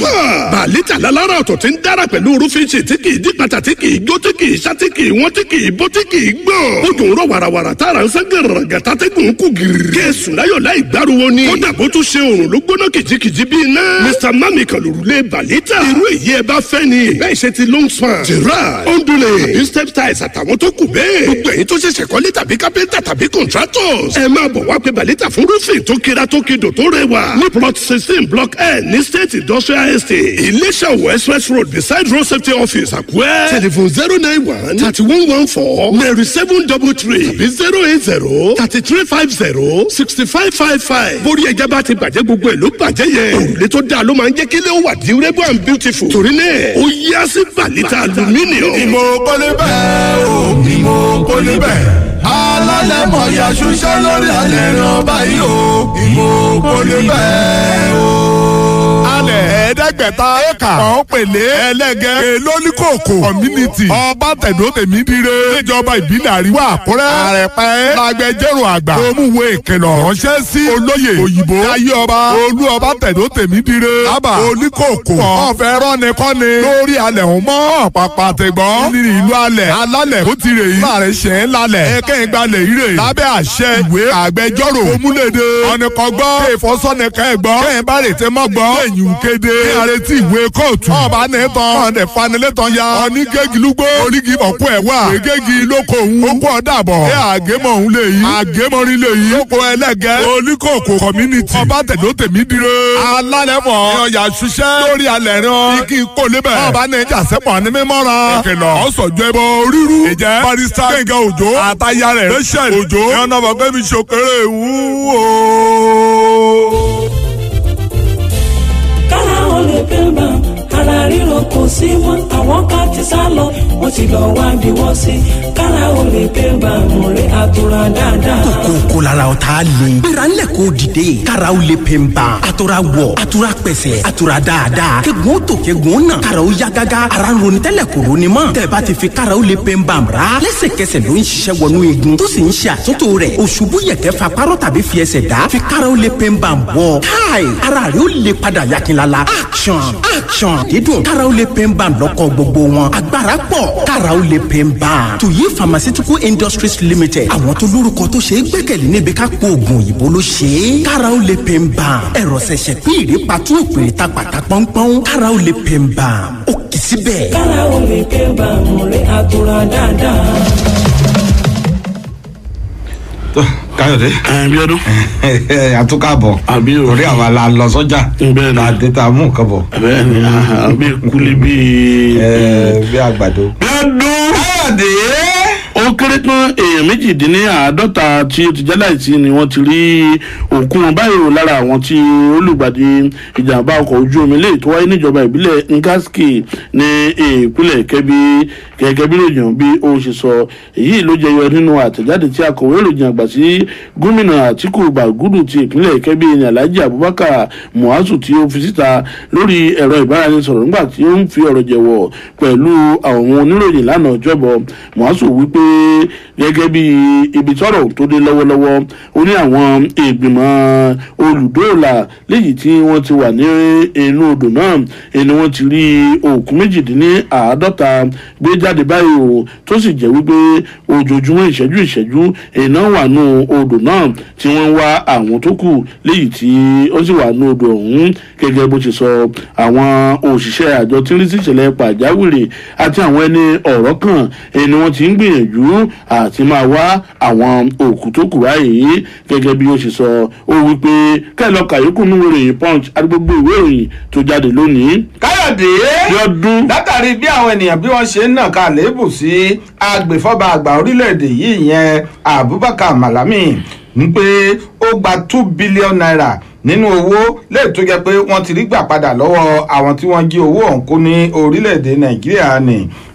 bàálítà lálára ọ̀tọ̀ ti ń dára pẹ̀lú rúfin ṣe tí kì í dípàtà tí kì í jó tí kì í ṣá tí kì í wọ́n tí kì í bó tí kì í gbọ̀n. ó dùn rọ wàràwàrà tára ń sán gàràgà tátẹ́gùn kù gírí. kéésù láyọ̀ láì gbáruwo ni. kódà bó tún ṣe òrùn ló gbóná kìjikìji bíi iná. Mr. Mami kan lòrùlé bàálítà. irú èyí ẹ bá fẹ́ ni. bẹ́ẹ̀ ṣe ti long span gerard ondule tàbí step tiles àtàwọn tó kù bẹ́ẹ̀. gbogbo ẹ̀yin tó ṣẹ̀ṣẹ̀ kọ́lé tàbí kápẹ́ntà tàbí contractors. ẹ máa bọ̀ wá pé bàálítà fún roofing tó kira tó kidò tó rẹwà. ní plot 16 block n ní state industrial estate Iléṣà Òwò express road beside road safety office Àkúrẹ́. telephone 091 3114 9733 tàbí 080 3350 6555. bórí ẹja bá ti bàjẹ́ gbogbo ẹ̀ ló bàjẹ́ yẹn. òrùlé tó dáa ló máa ń jẹ́ kí ilé wà durable and beautiful. torí náà ó yá sí bàálítà aluminium. ìmọ̀ kọ́lé bẹ́ẹ̀ o ìmọ̀ kọ́lé bẹ́ẹ̀ alálẹ̀ mọ̀ ya ṣuṣẹ́ lórí alẹ́ ràn báyìí o ìmọ̀ kọ́lé bẹ́ẹ̀ o. alẹ́ ẹ̀ẹ́dẹ́gbẹ̀ta éka kan pèlè ẹlẹ́gẹ́ elóníkòkò community ọba tẹ̀dó tèmi dire níjọba ìbílẹ̀ àríwá Àkúrẹ́ àrẹ̀pẹ́ lágbẹjẹ́rò àgbà tó mú wo ìkìlọ̀ ránṣẹ́ sí olóyè òyìnbó ayé ọba olú ọba tẹ̀dó tèmi dire ábà oníkòkò ọ̀fẹ́ rọ́nikọ́ni lórí alẹ̀ ọ̀hún mọ́ pàpà tẹ̀gbọ́n nínú ìlú alẹ̀ alálẹ̀ ó ti rè yí láàrin ṣẹ̀ ń lálẹ̀ ẹ̀kẹ́ ìgbàlẹ̀ ire lábẹ́ àṣẹ ìwé àgbẹjọ́rò omúlédè ọ̀nìkọ̀gbọ́ kéèfọ́sọ́nìkẹ́ ẹ̀gbọ́ kẹ́hìn bá rètè mọ́gbọ́ ẹ̀yìn kéde kí arètí ìwé kóòtù ọba nìtàn ọ̀nẹ̀ fanilétàn ya onígégi lúgbó orígi ọ̀pọ̀ ẹ̀ wà gbégégi lóko òun okó ọ̀dàbọ̀ ẹ àgémọ̀ òun lè yí àgémọ̀rin lè yí oko ẹlẹ́gẹ́ oníkòkò community ọba tẹ̀dó tèmi dire alálẹ̀fọ̀ ọ̀yà ṣiṣẹ́ lórí alẹ̀ rán igi kò lébẹ̀ ọba ní ìjà sẹ́pọ̀ ní mímọ́ra ìkìlọ̀ ọ̀sọ̀jọ́ ẹbọ ríru ìjẹ́ barista Gbénga Òjó àtàyà rẹ̀ Rachel Òjó ẹ̀yọ́nà bọ̀gbẹ́mi ṣòkèrè wúwo. kára ó lè pé bá ara ríro kò sí mọ́ àwọn ká ti sá lọ wọ́n ti lọ wá bí wọ́n sí kára ó lè pé bá múre àtúrà dáadáa. kókó lára ọ̀tá le gbéra ńlẹ̀ kó dìde kára ó lè pè ń bá àtúrà wọ̀ àtúrà pẹ̀sẹ̀ àtúrà dáadáa kẹ́gun ó tò kẹ́gun ó nà kára ó yá gágá ara ń ronú tẹ́lẹ̀ kò ronú mọ́ tẹ́ bá ti fi kára ó lè pè ń bá ra lẹ́sẹ̀kẹsẹ̀ ló ń ṣiṣẹ́ wọnú igun tó sì ń ṣe àtúntò rẹ̀ òṣùbù yẹ̀kẹ́ fa párọ̀ tàbí fi ẹsẹ̀ dá fi kára ó lè pè ń bá wọ̀ káì ara rẹ̀ ó lè padà yakinlala action dídùn kára ó lè pè ń bá lọ́kọ̀ gbogbo wọn agbára pọ̀ kára ó lè pè ń bá tuyi pharmaceutical industries limited àwọn tó lórúkọ tó ṣe é gbẹ́kẹ̀lé níbi ká po oògùn òyìnbó ló ṣe é kára ó lè pè ń bá ẹ̀rọ ṣẹ̀ṣẹ̀ pín ìrèpàtú òpèrè ta pàtà pọ́npọ́n kára ó lè pè ń bá ó kì í síbẹ̀. kára ó lè pè ń bá múre àtúrà dáadáa. Káyọ̀dé. Bíọ́dún. àtúkàbọ̀ torí àwa la lọ sọ́jà la dé ta mú nǹkan bọ̀. bẹ́ẹ̀ni àbí kúlí bíi. bí àgbàdo. Bíọ́dún. Káyọ̀dé. ó kéré tán èèyàn méjìdínláàádọ́ta tí ó ti jẹ́ láìsí ni wọ́n ti rí òkú wọn báyìí lára àwọn tí olùgbàdì ìjàmbá ọkọ̀ ojú omi lè tó wáyé níjọba ìbílẹ̀ Ngaski ní ìpínlẹ̀ Kebbi gẹ́gẹ́ bí ìròyìn bí ó ṣe sọ èyí ló jẹyọ nínú àtẹ̀jáde tí akọ̀wé ìròyìn àgbà sí gómìnà Àtíkù Bàgúdù ti ìpínlẹ̀ Kebbi ní Alhaji Abubakar Muazu tí ó fi síta lórí ẹ̀rọ ìbáraẹnisọ̀rọ̀ nígbà tí ó ń fi ọ̀rọ̀ jẹ̀wọ̀ pẹ̀lú àwọn oníròyìn lánàá ọjọ́bọ̀ Muazu wípé gẹ́gẹ́ bí ibi tọ́rọ̀ tó dé lọ́wọ́lọ́wọ́ ó ní àwọn ìgbìmọ̀ olùdóòlà léyìí tí wọ́n ti wà ní inú odò náà ni wọ́n ti rí òkú méjìdínláàádọ́ta gbé jáde báyìí o tó sì jẹ́ wípé ojoojúmọ́ ìṣẹ́jú iná wà nù odò náà tí wọ́n ń wá àwọn tó kù léyìí tí ó sì wà nù odò ọ̀hún gẹ́gẹ́ bó ti sọ àwọn òṣìṣẹ́ àjọ tí ń rí sí ìṣẹ̀lẹ̀ pàjáwìrì àti àwọn ẹni ọ̀rọ̀ kan ni wọ́n ti ń gbìyànjú àti máa wá àwọn òkú tó kù báyìí gẹ́gẹ́ bí ó ṣe sọ ó wí pé kẹ́lọ́ kàyókù nínú ìròyìn Punch àti gbogbo ìwé ìròyìn tó jáde lónìí. Káyọ̀dé Bíọ́dún. látàrí bí àwọn ènìyàn bí wọ́n ṣe ń nàka lébù sí agbèfọ́ba àgbà orílẹ̀-èdè yìí yẹn Abubakar Malami ní pé ó gba $2 billion nínú owó lẹ́yìn tó jẹ́ pé wọ́n ti rí gbà padà lọ́wọ́ àwọn tí wọ́n jí owó ọ̀hún kó ní orílẹ̀-èdè Nàìjíríà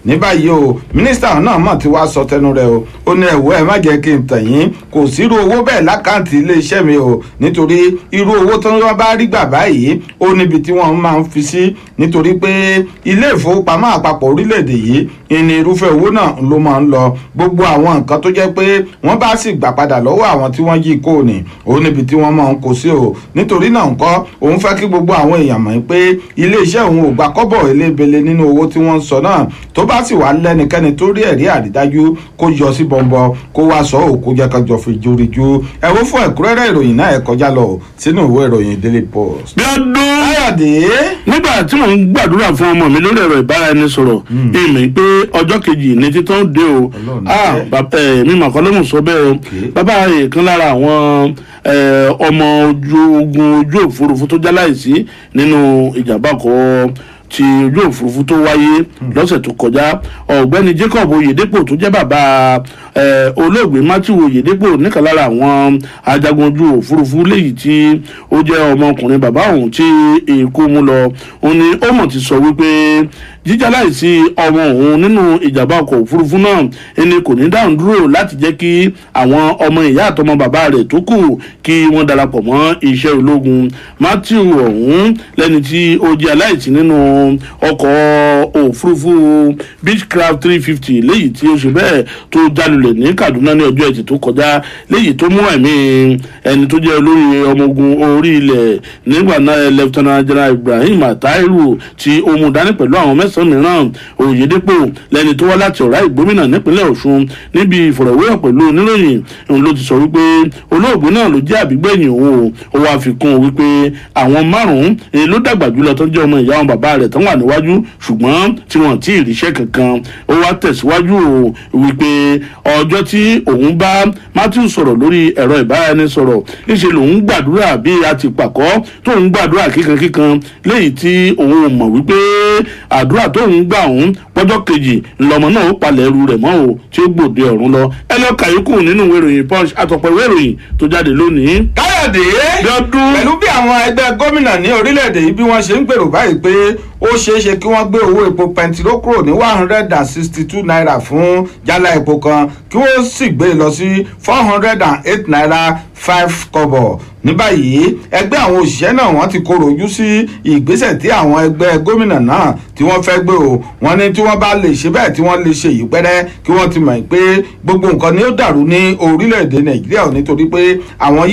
ní báyìí o mínísítà náà mọ̀ tí wàá sọ tẹnu rẹ̀ o ó ní ẹ̀wọ́ ẹ̀ má jẹ́ kí n tàn yín kò sírú owó bẹ́ẹ̀ lákàntì iléeṣẹ́ mi o nítorí irú owó tó wọ́n bá rí gbà báyìí ó níbi tí wọ́n máa ń fi sí nítorí pé ilé ìfowópamọ́ àpapọ̀ orílẹ̀-èdè yìí ìní irúfẹ́ owó náà ló máa ń lọ gbogbo àwọn nǹkan tó jẹ́ pé wọ́n bá sì gbà padà lọ́wọ́ àwọn tí wọ́n yí kó ní ó níbi tí wọ́n máa ń kó sí o nítorí náà ńkọ́ òun fẹ́ kí gbogbo àwọn èèyàn mọ̀ pé iléeṣẹ́ òun ò gba kọ́bọ̀ elébele nínú owó tí wọ́n ń sọ náà tó bá sì wà lẹ́nikẹ́ni tó rí ẹ̀rí àrídájú kó yọ sí bọ̀m̀bọ̀ kó wá sọ òkú jẹ́ kájọ fi jóríjú ẹ wo fún ẹ̀kúnrẹ́rẹ́ ìròyìn náà ẹ kọjá lọ sínú ìwé ìròyìn Daily Post. bí ọdún Káyọ̀dé. nígbà tí mò ń gbàdúrà fún ọmọ mi lórí ẹ̀rọ ìbáraẹnisọ̀rọ̀ èmi pé ọjọ́ kejì ní títàn dé o mi màkọ́ ló mọ̀ sọ bẹ́ẹ̀ o bàbá ìkan lára àwọn ọmọ ogun ojú òfurufú tó jáláìsí nínú ìjàmbá kan ti ojú òfurufú tó wáyé lọ́sẹ̀ tó kọjá ọ̀gbẹ́ni Jacob Oyedepo tó jẹ́ bàbá olóògbé Matthew Oyedepo nìkan lára àwọn ajagun ojú òfurufú léyìí tí ó jẹ́ ọmọkùnrin bàbá òun tí èkó mú lọ ó ní ó mọ̀ ti sọ wípé jíjà láìsí ọmọ òun nínú ìjàmbá ọkọ̀ òfurufú náà ẹni kò ní dáhùn dúró láti jẹ́ kí àwọn ọmọ ìyá àtọmọ bàbá rẹ̀ tó kù kí wọ́n darapọ̀ mọ́ iṣẹ́ ológun Matthew ọ̀hún lẹ́ni tí ó jẹ́ aláìsí nínú ọkọ̀ òfurufú Beechcraft 350 léyìí tí ó ṣe bẹ́ẹ̀ tó jálulẹ̀ ní Kaduna ní ọjọ́ Ẹtì tó kọjá léyìí tó mú ẹ̀mí ẹni tó jẹ́ olórí ọmọ ogun orí ilẹ̀ nígbà náà Lieutenant General Ibrahim Atairu tí ó mú dání pẹ̀lú àwọn mẹ́sàn-án mìíràn Oyedepo lẹ́ni tó wá láti Ọ̀rá Ìgbómìnà nípínlẹ̀ Ọ̀ṣun níbi ìfọ̀rọ̀wérọ̀ pẹ̀lú oníròyìn òun ló ti sọ wípé olóògbé náà ló jẹ́ àbígbẹ̀yìn òun ó wá fi kún wípé àwọn márùn-ún ló dàgbà jùlọ tó jẹ́ ọmọ ìyá wọn bàbá rẹ̀ tó wà níwájú ṣùgbọ́n tí wọ́n ti ríṣẹ́ kankan ó wá tẹ̀síwájú wípé ọjọ́ tí òun bá Matthew sọ̀rọ̀ lórí ẹ̀rọ ìbáraẹnisọ̀rọ̀ níṣẹ́ lòun gbàdúrà bí a ti pàkọ́ tóun gbàdúrà kíkankíkan léyìí tí òun mọ̀ wípé àdúrà tóun gbà òun pọ́jọ́ kejì ńlọmọ náà ó palẹ̀ ẹrù rẹ̀ mọ́ o tí ó gbòde ọ̀run lọ ẹ lọ kàyókù nínú ìwé ìròyìn Punch àtọ̀pọ̀ ìwé ìròyìn tó jáde lónìí. Káyọ̀dé pẹ̀lú bí àwọn ẹgbẹ́ gómìnà ní orílẹ̀-èdè yìí bí wọ́n ṣe ń gbèrò báyìí pé ó ṣeéṣe kí wọ́n gbé owó epo pẹntiró kúrò ní 162 naira fún jálá epo kan kí wọ́n sì gbé lọ sí 408 naira 5 kọ́bọ̀ ní báyìí ẹgbẹ́ àwọn òṣìṣẹ́ náà wọ́n ti kóró ojú sí ìgbésẹ̀ tí àwọn ẹgbẹ́ gómìnà náà tí wọ́n fẹ́ gbé o wọ́n ní tí wọ́n bá lè ṣe bẹ́ẹ̀ tí wọ́n lè ṣe yìí pẹ́rẹ́ kí wọ́n ti mọ̀ pé gbogbo nǹkan ni ó dàrú ní orílẹ̀-èdè Nàìjíríà ò nítorí pé àwọn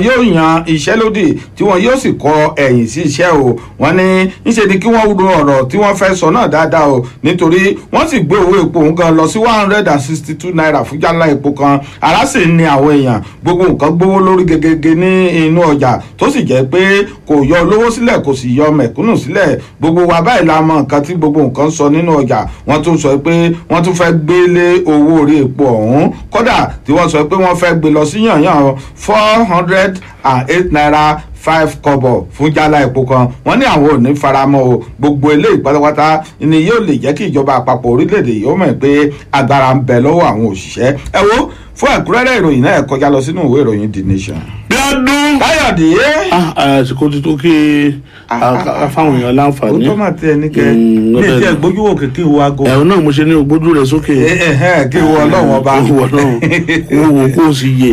yóò yan iṣẹ́ lódì tí wọ́n yóò sì kọ ẹ̀yìn sí iṣẹ́ o wọ́n ní níṣe ni kí wọ́n ro ọ̀rọ̀ tí wọ́n fẹ́ sọ náà dáadáa o nítorí wọ́n sì gbé owó epo nǹkan lọ sí 162 naira fún jálá epo kan ara sì ní àwọn èèyàn gbogbo nǹkan gbówó lórí gẹ́gẹ́ ní inú ọjà tó sì jẹ́ pé kò yọ olówó sílẹ̀ kò sì yọ mẹ̀kúnnù sílẹ̀ gbogbo wa báyìí la mọ nǹkan tí gbogbo nǹkan sọ nínú ọjà wọ́n tún sọ pé wọ́n tún fẹ́ gbé lé owó orí epo ọ̀hún kódà tí wọ́n sọ pé wọ́n fẹ́ gbé lọ sí yànyàn 408 naira 5 kọ́bọ̀ fún jálá epo kan wọ́n ní àwọn ò ní faramọ́ o gbogbo eléyìí pátápátá ni yóò lè jẹ́ kí ìjọba àpapọ̀ orílẹ̀-èdè yìí ó mọ̀ pé agbára ń bẹ lọ́wọ́ àwọn òṣìṣẹ́ ẹ wo fún ẹ̀kúnrẹ́rẹ́ ìròyìn náà ẹ kọjá lọ sínú ìwé ìròyìn The Nation. Bíọ́dún Káyọ̀dé. àsìkò ti tó kí fáwọn èèyàn láǹfààní. ó tó máa tẹ ẹni kẹ ní ètí ẹgbójúwò kékeré wo aago. ẹ̀rọ náà mo ṣe ní ògbójú rẹ̀ sókè. kí wo ọlọ́run ọba. kí wo ọlọ́run kó wo kó o sì yè.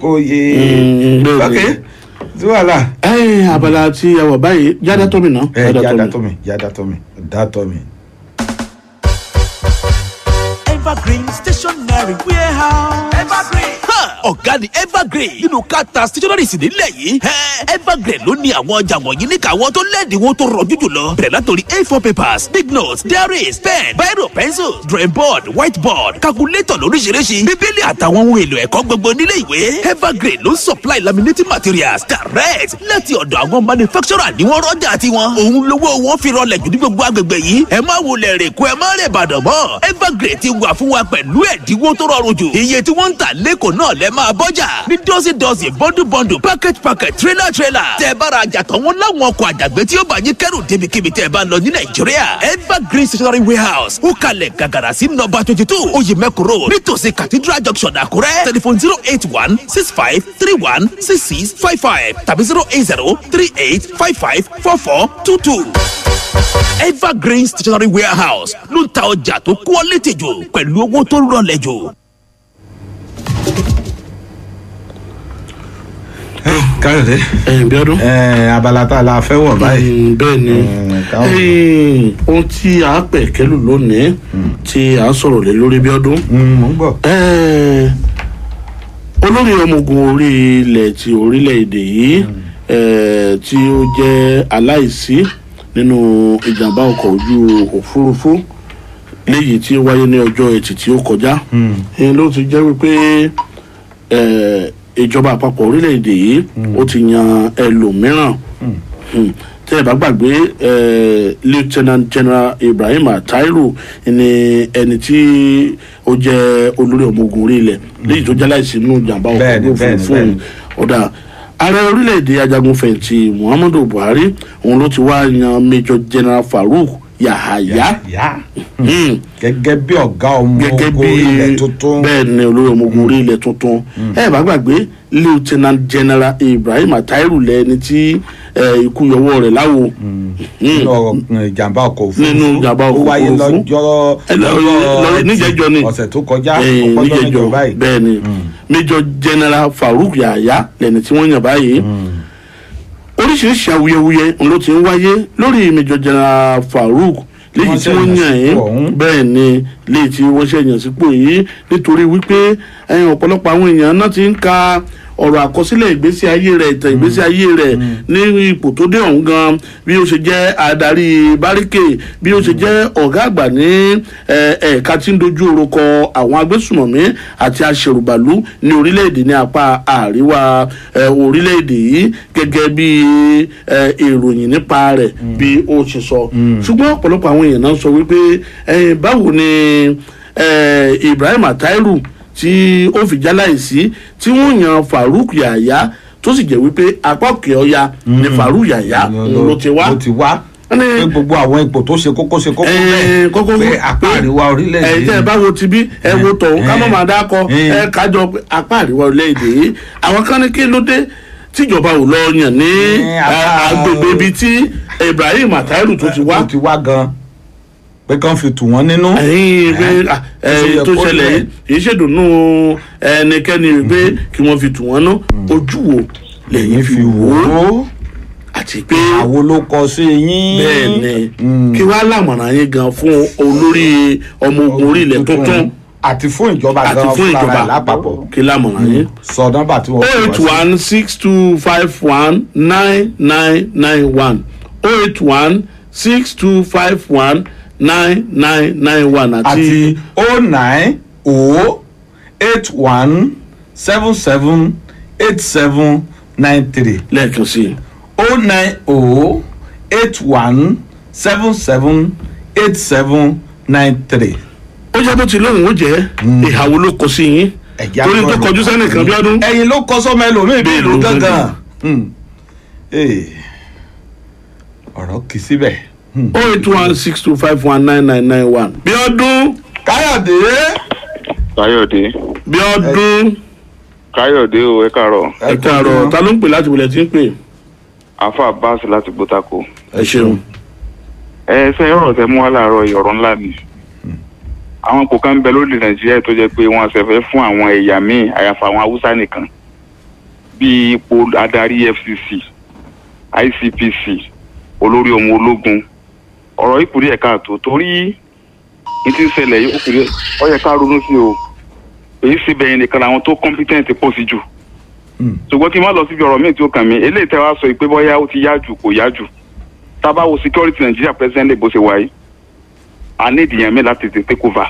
kó yé. ok tí wàhálà. abala tí a wà báyìí jáde tó mi náà. jáde tó mi. Evergreen Stationery Warehouse. Evergreen. Ọ̀gá ni Evergreen nínú kata stationery sì nílẹ̀ yìí. Evergreen ló ní àwọn ọjà wọ̀nyí ní káwọn tó lẹ́ẹ̀dínwó tó rọ̀jú jùlọ. Bẹ̀rẹ̀ látòrí A4 papers, big notes, diaries, pen, biro, pencils, drawing board, whiteboard, calculator lóríṣiríṣi, bíbélì àtàwọn ohun èlò ẹ̀kọ́ gbogbo nílé ìwé. Evergreen ló ń supply laminating materials direct láti ọ̀dọ̀ àwọn manufacturer ní wọ́n rọ́jà tiwọn. Òun lówó wọn fi rọlẹ̀ jù ní gbogbo agbègbè yìí. Ẹ má wulẹ̀ rè kó ẹ má rè bàdàn mọ́. Evergreen ti wà fún wa pẹ̀lú ẹ̀dínwó tó rọrùn jù. Iye tí wọ́n ń tà lẹ́kọ̀ọ́ náà lẹ́ máa bọ́jà ní dọ́sídọ́sí bọ́ndù package trailer. Tẹ́ bá ra àjàtọ̀ wọn láwọn ọkọ̀ àjàgbé tí ó bá yín kẹ́rù débikíbi tẹ́ bá lọ ní Nàìjíríà. Evergreen Stationery Warehouse ó kalẹ̀ gàgàrà sí nọ́mbà 22 Oyèmẹ́kù Road nítòsí Cathedral Junction Àkúrẹ́. Tẹlifon 08165316655 tàbí 08038554422. evergreen stationery warehouse ló ń ta ọjà tó quality jù pẹ̀lú owó tó rọlẹ̀ jù. káyọ̀dé Bíọ́dún. abala tá a la fẹ́ wọ̀ báyìí. bẹ́ẹ̀ ni ohun tí a pẹ̀ kẹ́lù lónìí tí a sọ̀rọ̀ lé lórí Bíọ́dún. mo ń bọ̀. olórí ọmọ ogun orí ilẹ̀ ti orílẹ̀-èdè yìí tí ó jẹ́ aláìsí nínú ìjàmbá ọkọ̀ ojú òfurufú léyìí tí ó wáyé ní ọjọ́ ẹtì tí ó kọjá ló ti jẹ́ wípé ìjọba àpapọ̀ orílẹ̀-èdè yìí ó ti yan ẹlòmíràn tẹ́ ẹ bá gbàgbé lieutenant general Ibrahim Tairu ni ẹni tí ó jẹ́ olórí ọmọ ogun orí ilẹ̀ léyìí tó jẹ́ láìsí nínú ìjàmbá ọkọ̀ òfurufú ọ̀dà ààrẹ orílẹ̀-èdè ajagunfẹ̀yìntì Muhammadu Buhari òun ló ti wá yan Major General Farouk Yahaya gẹ́gẹ́ bí ọ̀gá ọmọ ogun orí ilẹ̀ tuntun. bẹ́ẹ̀ ni olórí ọmọ ogun orí ilẹ̀ tuntun ẹ bá gbàgbé lieutenant general Ibrahim Tairu lẹ́ni tí ikú yọwọ́ rẹ̀ láwo nínú ìjàmbá ọkọ̀ òfurufú nínú ìjàmbá ọkọ̀ òfurufú ó wáyé lọ́jọ́ níjẹjọ ni ọ̀sẹ̀ tó kọjá ọpọlọ mẹ́jọ báyìí. bẹ́ẹ̀ ni Major General Farouk Yahaya lẹ́ni tí wọ́n yàn báyìí oríṣiríṣi awuyewuye ló ti ń wáyé lórí Major General Farouk léyìí tí wọ́n yàn yín bẹ́ẹ̀ ni léyìí tí wọ́n ṣe yàn sípò yìí nítorí wípé ọ̀pọ̀lọpọ̀ àwọn èèyàn náà ti ń ka ọ̀rọ̀ àkọsílẹ̀ ìgbésí ayé rẹ̀ ìtàn ìgbésí ayé rẹ̀ ní ipò tó dé ọ̀hún gan bí ó ṣe jẹ́ adarí báríkè bí ó ṣe jẹ́ ọ̀gá àgbà ní ẹ̀ka tí ń dojú orúkọ àwọn agbésùmọ̀mí àti aṣèrùbàlú ní orílẹ̀-èdè ní apá àríwá orílẹ̀-èdè yìí gẹ́gẹ́ bí ìròyìn nípa rẹ̀ bí ó ṣe sọ ṣùgbọ́n ọ̀pọ̀lọpọ̀ àwọn èèyàn náà sọ wípé báwo ni Ibrahim Tairu tí ó fi jáláìsí tí wọ́n yan Farouk Yahaya tó sì jẹ́ wípé apá òkè ọya ni Farouk Yahaya ló ti wá. pé gbogbo àwọn ipò tó ṣe kókó bẹ́ẹ̀ pé apá àríwá orílẹ̀-èdè yìí. ẹ bá wo ti bí ẹ wo tọ̀hún ká má máa dákọ ẹ kájọ apá àríwá orílẹ̀-èdè yìí àwọn kan ní kí ló dé tíjọba ò lọ yàn ní agbègbè ibi tí Ibrahim Tairu tó ti wá gan pé kàn fi tù wọ́n nínú. tó ṣẹlẹ̀ yìí ṣèdùnnú ẹnikẹ́ni pé kí wọ́n fi tù wọ́n ná ojú wo lẹ́yìn fi wò ó àti pé àwo ló kọ sí yín. bẹ́ẹ̀ ni kí wàá lámọ̀ràn yín gan fún olórí ọmọ ogun orí ilẹ̀ tuntun àti fún ìjọba gan fúnra lápapọ̀ kí lámọ̀ràn yín. sọ nọ́mbà tí wọ́n fi wá sí. 08162519991 08162519991 àti 09081778793. lẹ́ẹ̀kan sí i. 09081778793. ó jẹ́ bó ti lóhùn ó jẹ́ ìhàwó ló kọ sí yín torí tó kọjú sẹ́nìkan Bíọ́dún. ẹ̀yin ló kọ sọ́mọ ẹlòmíì bí ìlú gángan. ọ̀rọ̀ kì í síbẹ̀. 08162519991 Bíọ́dún. Káyọ̀dé. Bíọ́dún. Káyọ̀dé o ẹ káàárọ̀. ẹ káàárọ̀ ta ló ń pè láti wọlé tí ń pè. Afa Abbas láti Gbótako. ẹ ṣeun. ṣe ọ̀rọ̀ tẹ mú wá láàárọ̀ ọ̀rọ̀ ńlá ni. àwọn kò kàn ń bẹ lórí Nàìjíríà tó jẹ́ pé wọ́n ṣe fẹ́ fún àwọn ẹ̀yà míì àyàfà àwọn Haúsá nìkan bíi ipò adarí FCC ICPC olórí ọmọ ológun ọ̀rọ̀ ìkúrí ẹ̀ka àtò torí ní ti ń ṣẹlẹ̀ yìí ó yẹ ká ronú sí o èyí sì bẹ̀yìn nìkan làwọn tó competent pọ̀ sí jù ṣùgbọ́n kí n má lọ síbi ọ̀rọ̀ míì tí ó kàn mí eléyìí tẹ́ wá sọ pé bóyá ó ti yá jù kò yá jù tá a bá wo security Nàìjíríà president bó ṣe wáyé a ní ìdìyàn mi láti tètè take over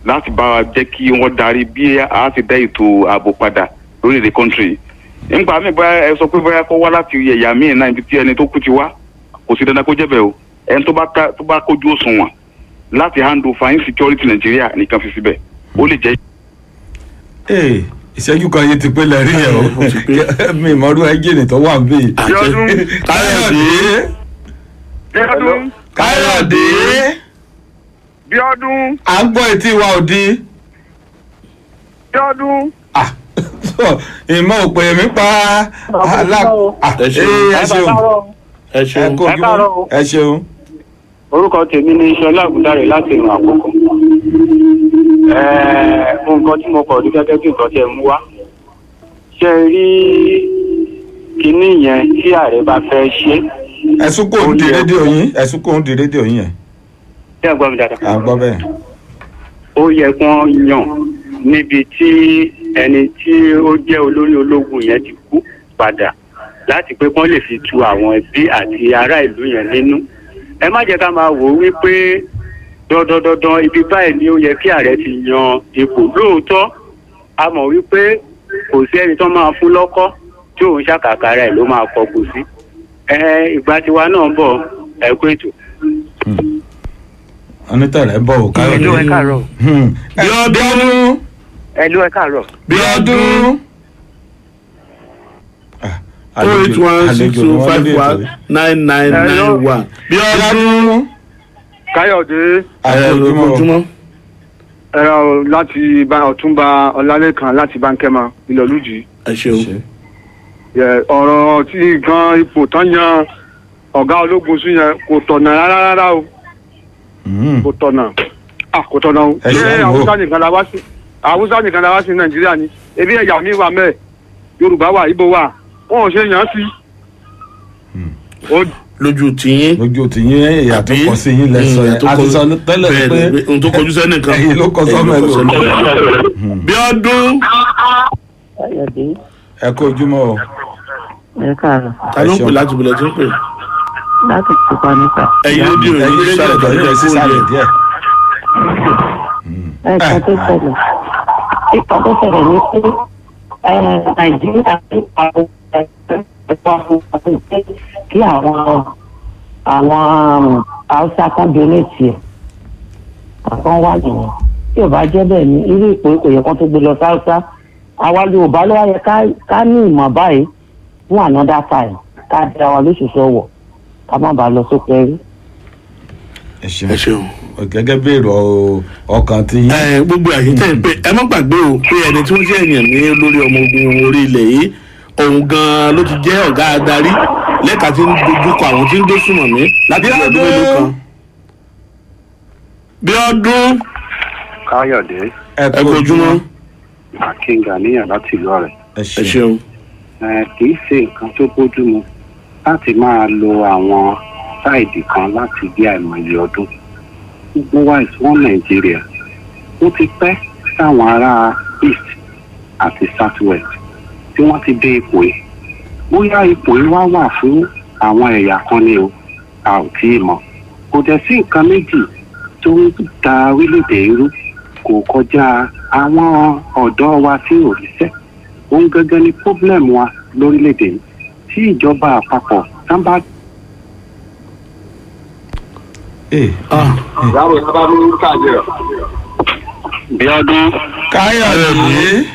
láti bá wa jẹ́ kí wọ́n darí bí a ti dá ètò ààbò padà lórílẹ̀-èdè country nígbà míì bóyá ẹ sọ pé bóyá kó wá láti ẹ̀yà míì náà ibi tí ẹni tó kú ti wá kò sí dandan kó jẹ́ bẹ́ẹ̀ o ẹni tó bá kójú òṣùwọ̀n láti handle fine security Nàìjíríà nìkan fi síbẹ̀ ó lè jẹ́. ìṣẹ́jú kan yìí ti pé lẹ́rí ẹ̀ o mi ìmọ̀rú ẹ́ńjìnì tó wà ń bí. Káyọ̀dé. Bíọ́dún. à ń gbọ́ etí wa òdi. Bíọ́dún. ìmọ̀ òpè mi pa ẹ ṣeun. ẹ ṣeun. orúkọ tèmi ni Ṣọlá Àgùndàrẹ láti ìrìn àkókò. Nǹkan tí mo kọ̀ ní gẹ́gẹ́ bí nǹkan tí ẹ mú wá. Ṣé ẹ rí kinní yẹn tí ààrẹ bá fẹ́ ṣe? Ẹ̀sùn kò ń di rédíò yín. Ẹ̀sùn kò ń di rédíò yín yẹn. Ṣé ẹ gbọ́ mi dáadáa? À ń gbọ́ bẹ́ẹ̀. Ó yẹ kí wọ́n yàn níbi tí ẹni tí ó jẹ́ olórí ológun yẹn ti kú padà láti pé kán lè fi tu àwọn ẹbí àti ará ìlú yẹn nínú. Ẹ má jẹ́ ká máa wò ó wípé dandan ibi báyìí ni ó yẹ kí ààrẹ ti yan ipò. Lóòótọ́ a mọ̀ wípé kò sí ẹni tó máa fún lọ́kọ́ tí òun ṣàkàkà rẹ̀ ló máa kọkù sí. Ìgbà tiwa náà ń bọ̀ ẹ kú ètò. Onítẹ̀rẹ̀ bọ̀ ò káyọ̀ Ẹ̀lú ẹ káàárọ̀. Bíọ́dún. Ẹ̀lú ẹ káàárọ̀. Bíọ́dún. 08162519991. Bíọ́dún. Káyọ̀dé. Ojúmọ́. Ẹ̀rọ láti Ọ̀túnba Ọlálékan láti Bánkẹ́mà Ìlọ̀lújì. Ẹ ṣeun. Ọ̀rọ̀ tí gan ipò tán yan ọ̀gá ológun sí yẹn kò tọ̀nà rárá o. Kò tọ̀nà. Kò tọ̀nà o. Ṣé Haúsá nìkan la wá sí Nàìjíríà ni? Ebi ẹ̀yà mi wà mẹ́ẹ̀. Yorùbá wà, Ìgbò wà. Wọn ò ṣe yàn án sí. Lójú tiyín èyà tó kọ sí yín lẹsọ yẹn a ti sọ tẹ́lẹ̀ pé ohun tó kọjú sẹ́nìkan ẹ̀yin ló kọ sọmọ ẹ lò. Bíọ́dún. Ẹ kú ojúmọ́ o. Ẹ káàárọ̀. Ta ló ń pè láti bilẹ̀ tí ń pè? Láti pupa nípa. Ẹ̀yin rédíò yìí sálẹ̀ díẹ̀. Ẹ̀ka tó ṣẹlẹ̀. Ìkà tó ṣẹlẹ̀ ní pé Nàìjíríà ti pariwo kí àwọn Haúsá kan donate ẹ̀ àkàn wà nìyẹn tí ò bá jẹ́ bẹ́ẹ̀ ni irú ìpò kò yẹ kán tó gbé lọ sáúsá àwa Yorùbá ló wáyé ká ní ìmọ̀ báyìí fún another time ká dá wa lóṣooṣù ọwọ́ ká má bàa lọ sókè rí. Ẹ ṣeun gẹ́gẹ́ bí èrò ọkàn tí. Gbogbo àyíká pé ẹ má gbàgbé o pé ẹni tí wọ́n ṣe èèyàn ní lórí ọmọ ogun orí ilẹ̀ yìí òun gan-an ló ti jẹ́ ọ̀gá adarí lẹ́ka tí ń dojúkọ àwọn tí ń dó sùnmọ̀ mí láti ọdún mélòó kan. Bíọ́dún. Káyọ̀dé. Ẹ kú ojúmọ́. Akínga níyàn láti ìlú ọ̀rẹ́. Ẹ ṣeun. Kì í ṣe nǹkan tó bójúmu láti máa lo àwọn sáìdì kan láti bí àìmọye ọdún. Gbogbo wa ìsúwọ́n Nàìjíríà ó ti pẹ́ táwọn ará East àti South West tí wọ́n ti dé ipò yìí. Bóyá ipò yìí wá wà fún àwọn ẹ̀yà kan ni o a ò tí ì mọ̀. Kò dẹ̀ sí nǹkan méjì tó ń da orílẹ̀-èdè irú kò kọjá àwọn ọ̀dọ́ wa tí ò ríṣẹ́. Òun gẹ́gẹ́ ni pọ́blẹ́mù wa lórílẹ̀-èdè yìí tí ìjọba àpapọ̀ tán bá. Bíọ́dún. Káyọ̀dé.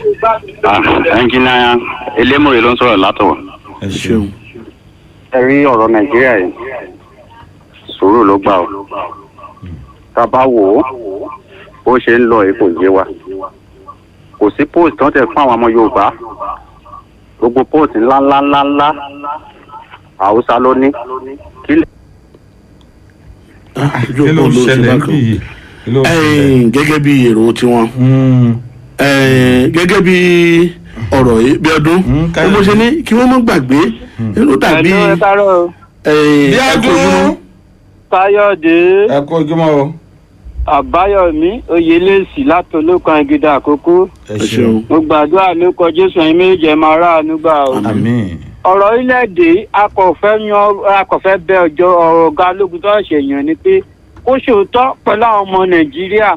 Ẹnjìnà Elémùrè ló ń sọ̀rọ̀ látọ̀wọ̀. Ẹ ṣeun. Ẹ rí ọ̀rọ̀ Nàìjíríà yìí sùúrù ló gbà ọ́. Tá a bá wò ó bó ṣe ń lọ yìí kò yé wa. Kò sí post tó ń tẹ̀ fún àwọn ọmọ Yorùbá. Gbogbo post ńláńláńláńlá Haúsá ló ní. Kí ló ń ṣẹlẹ̀ níbí? Gẹ́gẹ́ bí èrò tiwọn gẹ́gẹ́ bí ọ̀rọ̀ yìí Bíọ́dún mo ṣe ní kí wọ́n mọ́ gbàgbé nínú tàbí Bíọ́dún. Káyọ̀dé. Ẹ kú ojúmọ́ o. Àbáyọ̀mí Oyèlésì látọlọ́kan Ìgídà Àkókó. Ẹ ṣeun. Mo gbàdúrà lórúkọ Jésù ẹ̀yin méjì ẹ máa ráàánú gbà o. Àmín. Ọ̀rọ̀ orílẹ̀-èdè akọ̀fẹ́ bẹ ọjọ́ ọ̀gá ológun tó ṣèyàn ni pé kó ṣòótọ́ pẹ̀lú àwọn ọmọ Nàìjíríà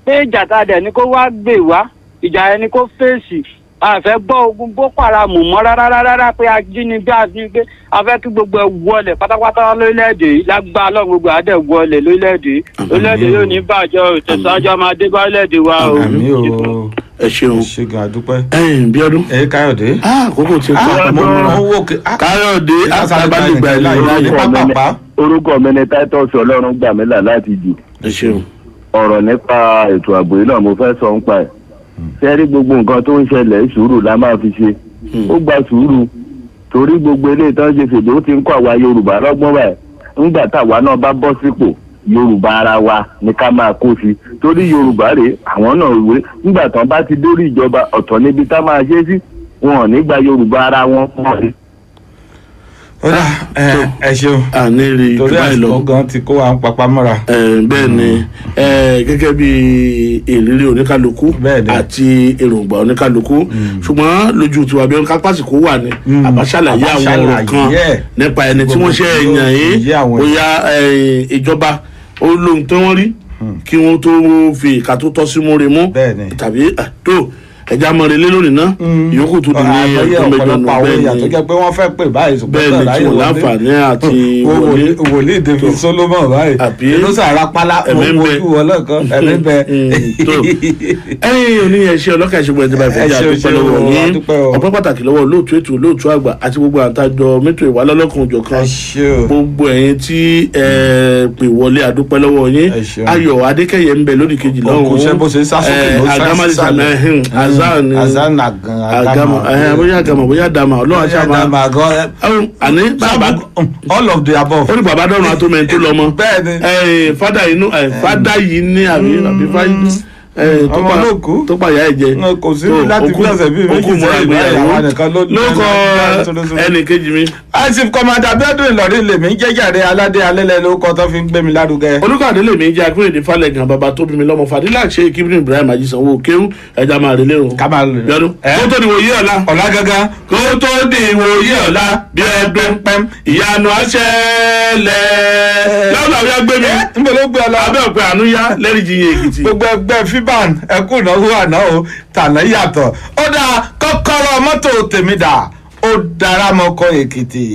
pé ìjà tá a dẹ̀ ni kó wá gbè wá ìjà ẹni kó fèsì àfẹ́ gbọ́ ogun Boko Haram mọ́ rárá pé ajínigbé àjínigbé afẹ́ kí gbogbo ẹ̀ wọlé pátápátá lórílẹ̀‐èdè yìí lágbá lọ́run gbogbo àdẹ̀ wọlé lórílẹ̀‐èdè yóò ní bàjẹ́ ìtẹ̀síwájú máa dé bá orílẹ̀‐èdè wa o. Àmín o. Ẹ ṣeun. Ṣégun àdúpẹ́. Bíọ́dún. Káyọ̀dé. Àkókò tí kò Káyọ̀dé àtàbálùgbà ìlànà pápá. Orúkọ mi ni Titus Ọlọ́run gbà mí là láti jù. Ẹ ṣeun. Ọ̀rọ̀ nípa ètò ààbò yìí náà mo fẹ́ sọ ń pa ẹ̀. Sẹ́rí gbogbo nǹkan tó ń ṣẹlẹ̀ sùúrù la máa fi ṣe. Ó gba sùúrù torí gbogbo eléyìí tó ń ṣe fèdè ó ti ń kọ́ àwa Yorùbá lọ́gbọ́n báyìí. Ńgbà táwa náà bá bọ́ sípò yorùbá ara wa ní ká máa kó sí torí yorùbá rè àwọn náà wé nígbà tán bá ti dórí ìjọba ọ̀tọ̀ níbi tá máa ṣe sí wọn ò ní gba yorùbá ara wọn mọ́ rí. ẹ ṣeun torí àsìkò gan ti kó àwọn papá mọ́ra. bẹ́ẹ̀ ni gẹ́gẹ́ bí ìrírí oníkálukú àti èròǹgbà oníkálukú ṣùgbọ́n lójú tiwa bí ká pàṣípò wà ní àbáṣàlàyé àwọn ọ̀rọ̀ kan nípa ẹni tí wọ́n ṣe èèyàn yìí bóyá ìjọba ó lóhun tí wọ́n rí kí wọ́n tó fi ìka tó tọ́ sí múre mú tàbí tó ẹja mọ relé lónìí ná ìyókù tó di ní ọjọ́ mẹ́jọ nù bẹ́ẹ̀ ni tó jẹ́ pé wọ́n fẹ́ pè báyìí bẹ́ẹ̀ ni tí wọ́n láǹfààní àti wòlíì David Solomon báyìí inú sàrà pálá ojú ọlọ́kan ẹ̀mí bẹ. ẹ̀yin oníyẹ̀ṣẹ́ ọlọ́kà ìṣègùn ẹ̀dínbà ìfẹ́jà àdúpẹ́ lọ́wọ́ yín ọpẹ́ pàtàkì lọ́wọ́ olóòtú ètò olóòtú àgbà àti gbogbo àtàjọ mẹ́tò ìwà lọ́lọ́kan òjò kan gbogbo ẹ̀yin tí pè wọlé àdúpẹ́ lọ́wọ́ yín Ayọ̀ Adékẹ́yẹ ń bẹ lódì kejì lọ́hùn-ún azan agama bóyá agama bóyá dama ọlọ́wọ́ ṣe àmà àní bàbá all of the above. ó ní bàbá dọ́run àtọ́mẹ̀ tó lọ́mọ fada yìí ní àbí fáyì ọmọ olóòkú tó pàyà ẹ̀jẹ̀ kò sí láti bí ọ̀sẹ̀ bíi méjì sẹ́yìn báyìí àwọn nìkan ló kọ ẹnì kejì mi. asif kọmọdé Abíọ́dún Ìlọrin lèmi ń jẹ́jàre aládé alẹ́lẹ́ ló kọ́ tó fi ń gbé mi lárugẹ. olùkàdé lèmi ń jẹ́ akérèdé falẹ̀gàn bàbá tó bí mi lọ́mọ Fàdílà ṣe kíbìrì Ibrahim Ajísanwó kéwù ẹja máa relé o. ká máa relé Bíọ́dún kó tó di wòye ọ̀la. ọ̀la gangan kó tó di wòye ọ̀la bí ẹgbẹ́ pẹ́m ìyanu àṣẹlẹ̀ lọ́wọ́ àwọn agbé mi. ń bọ̀ ló gbé ọ̀la. abẹ́ òpin àánú yá lẹ́rìí jiyàn Èkìtì. gbogbo ẹgbẹ́ fiban ẹkú ìnáwó àná o tàná yàtọ̀ ó dáa kọ́kọ́rọ́ mọ́tò tèmi dà ó dára mọ́kọ́ Èkìtì.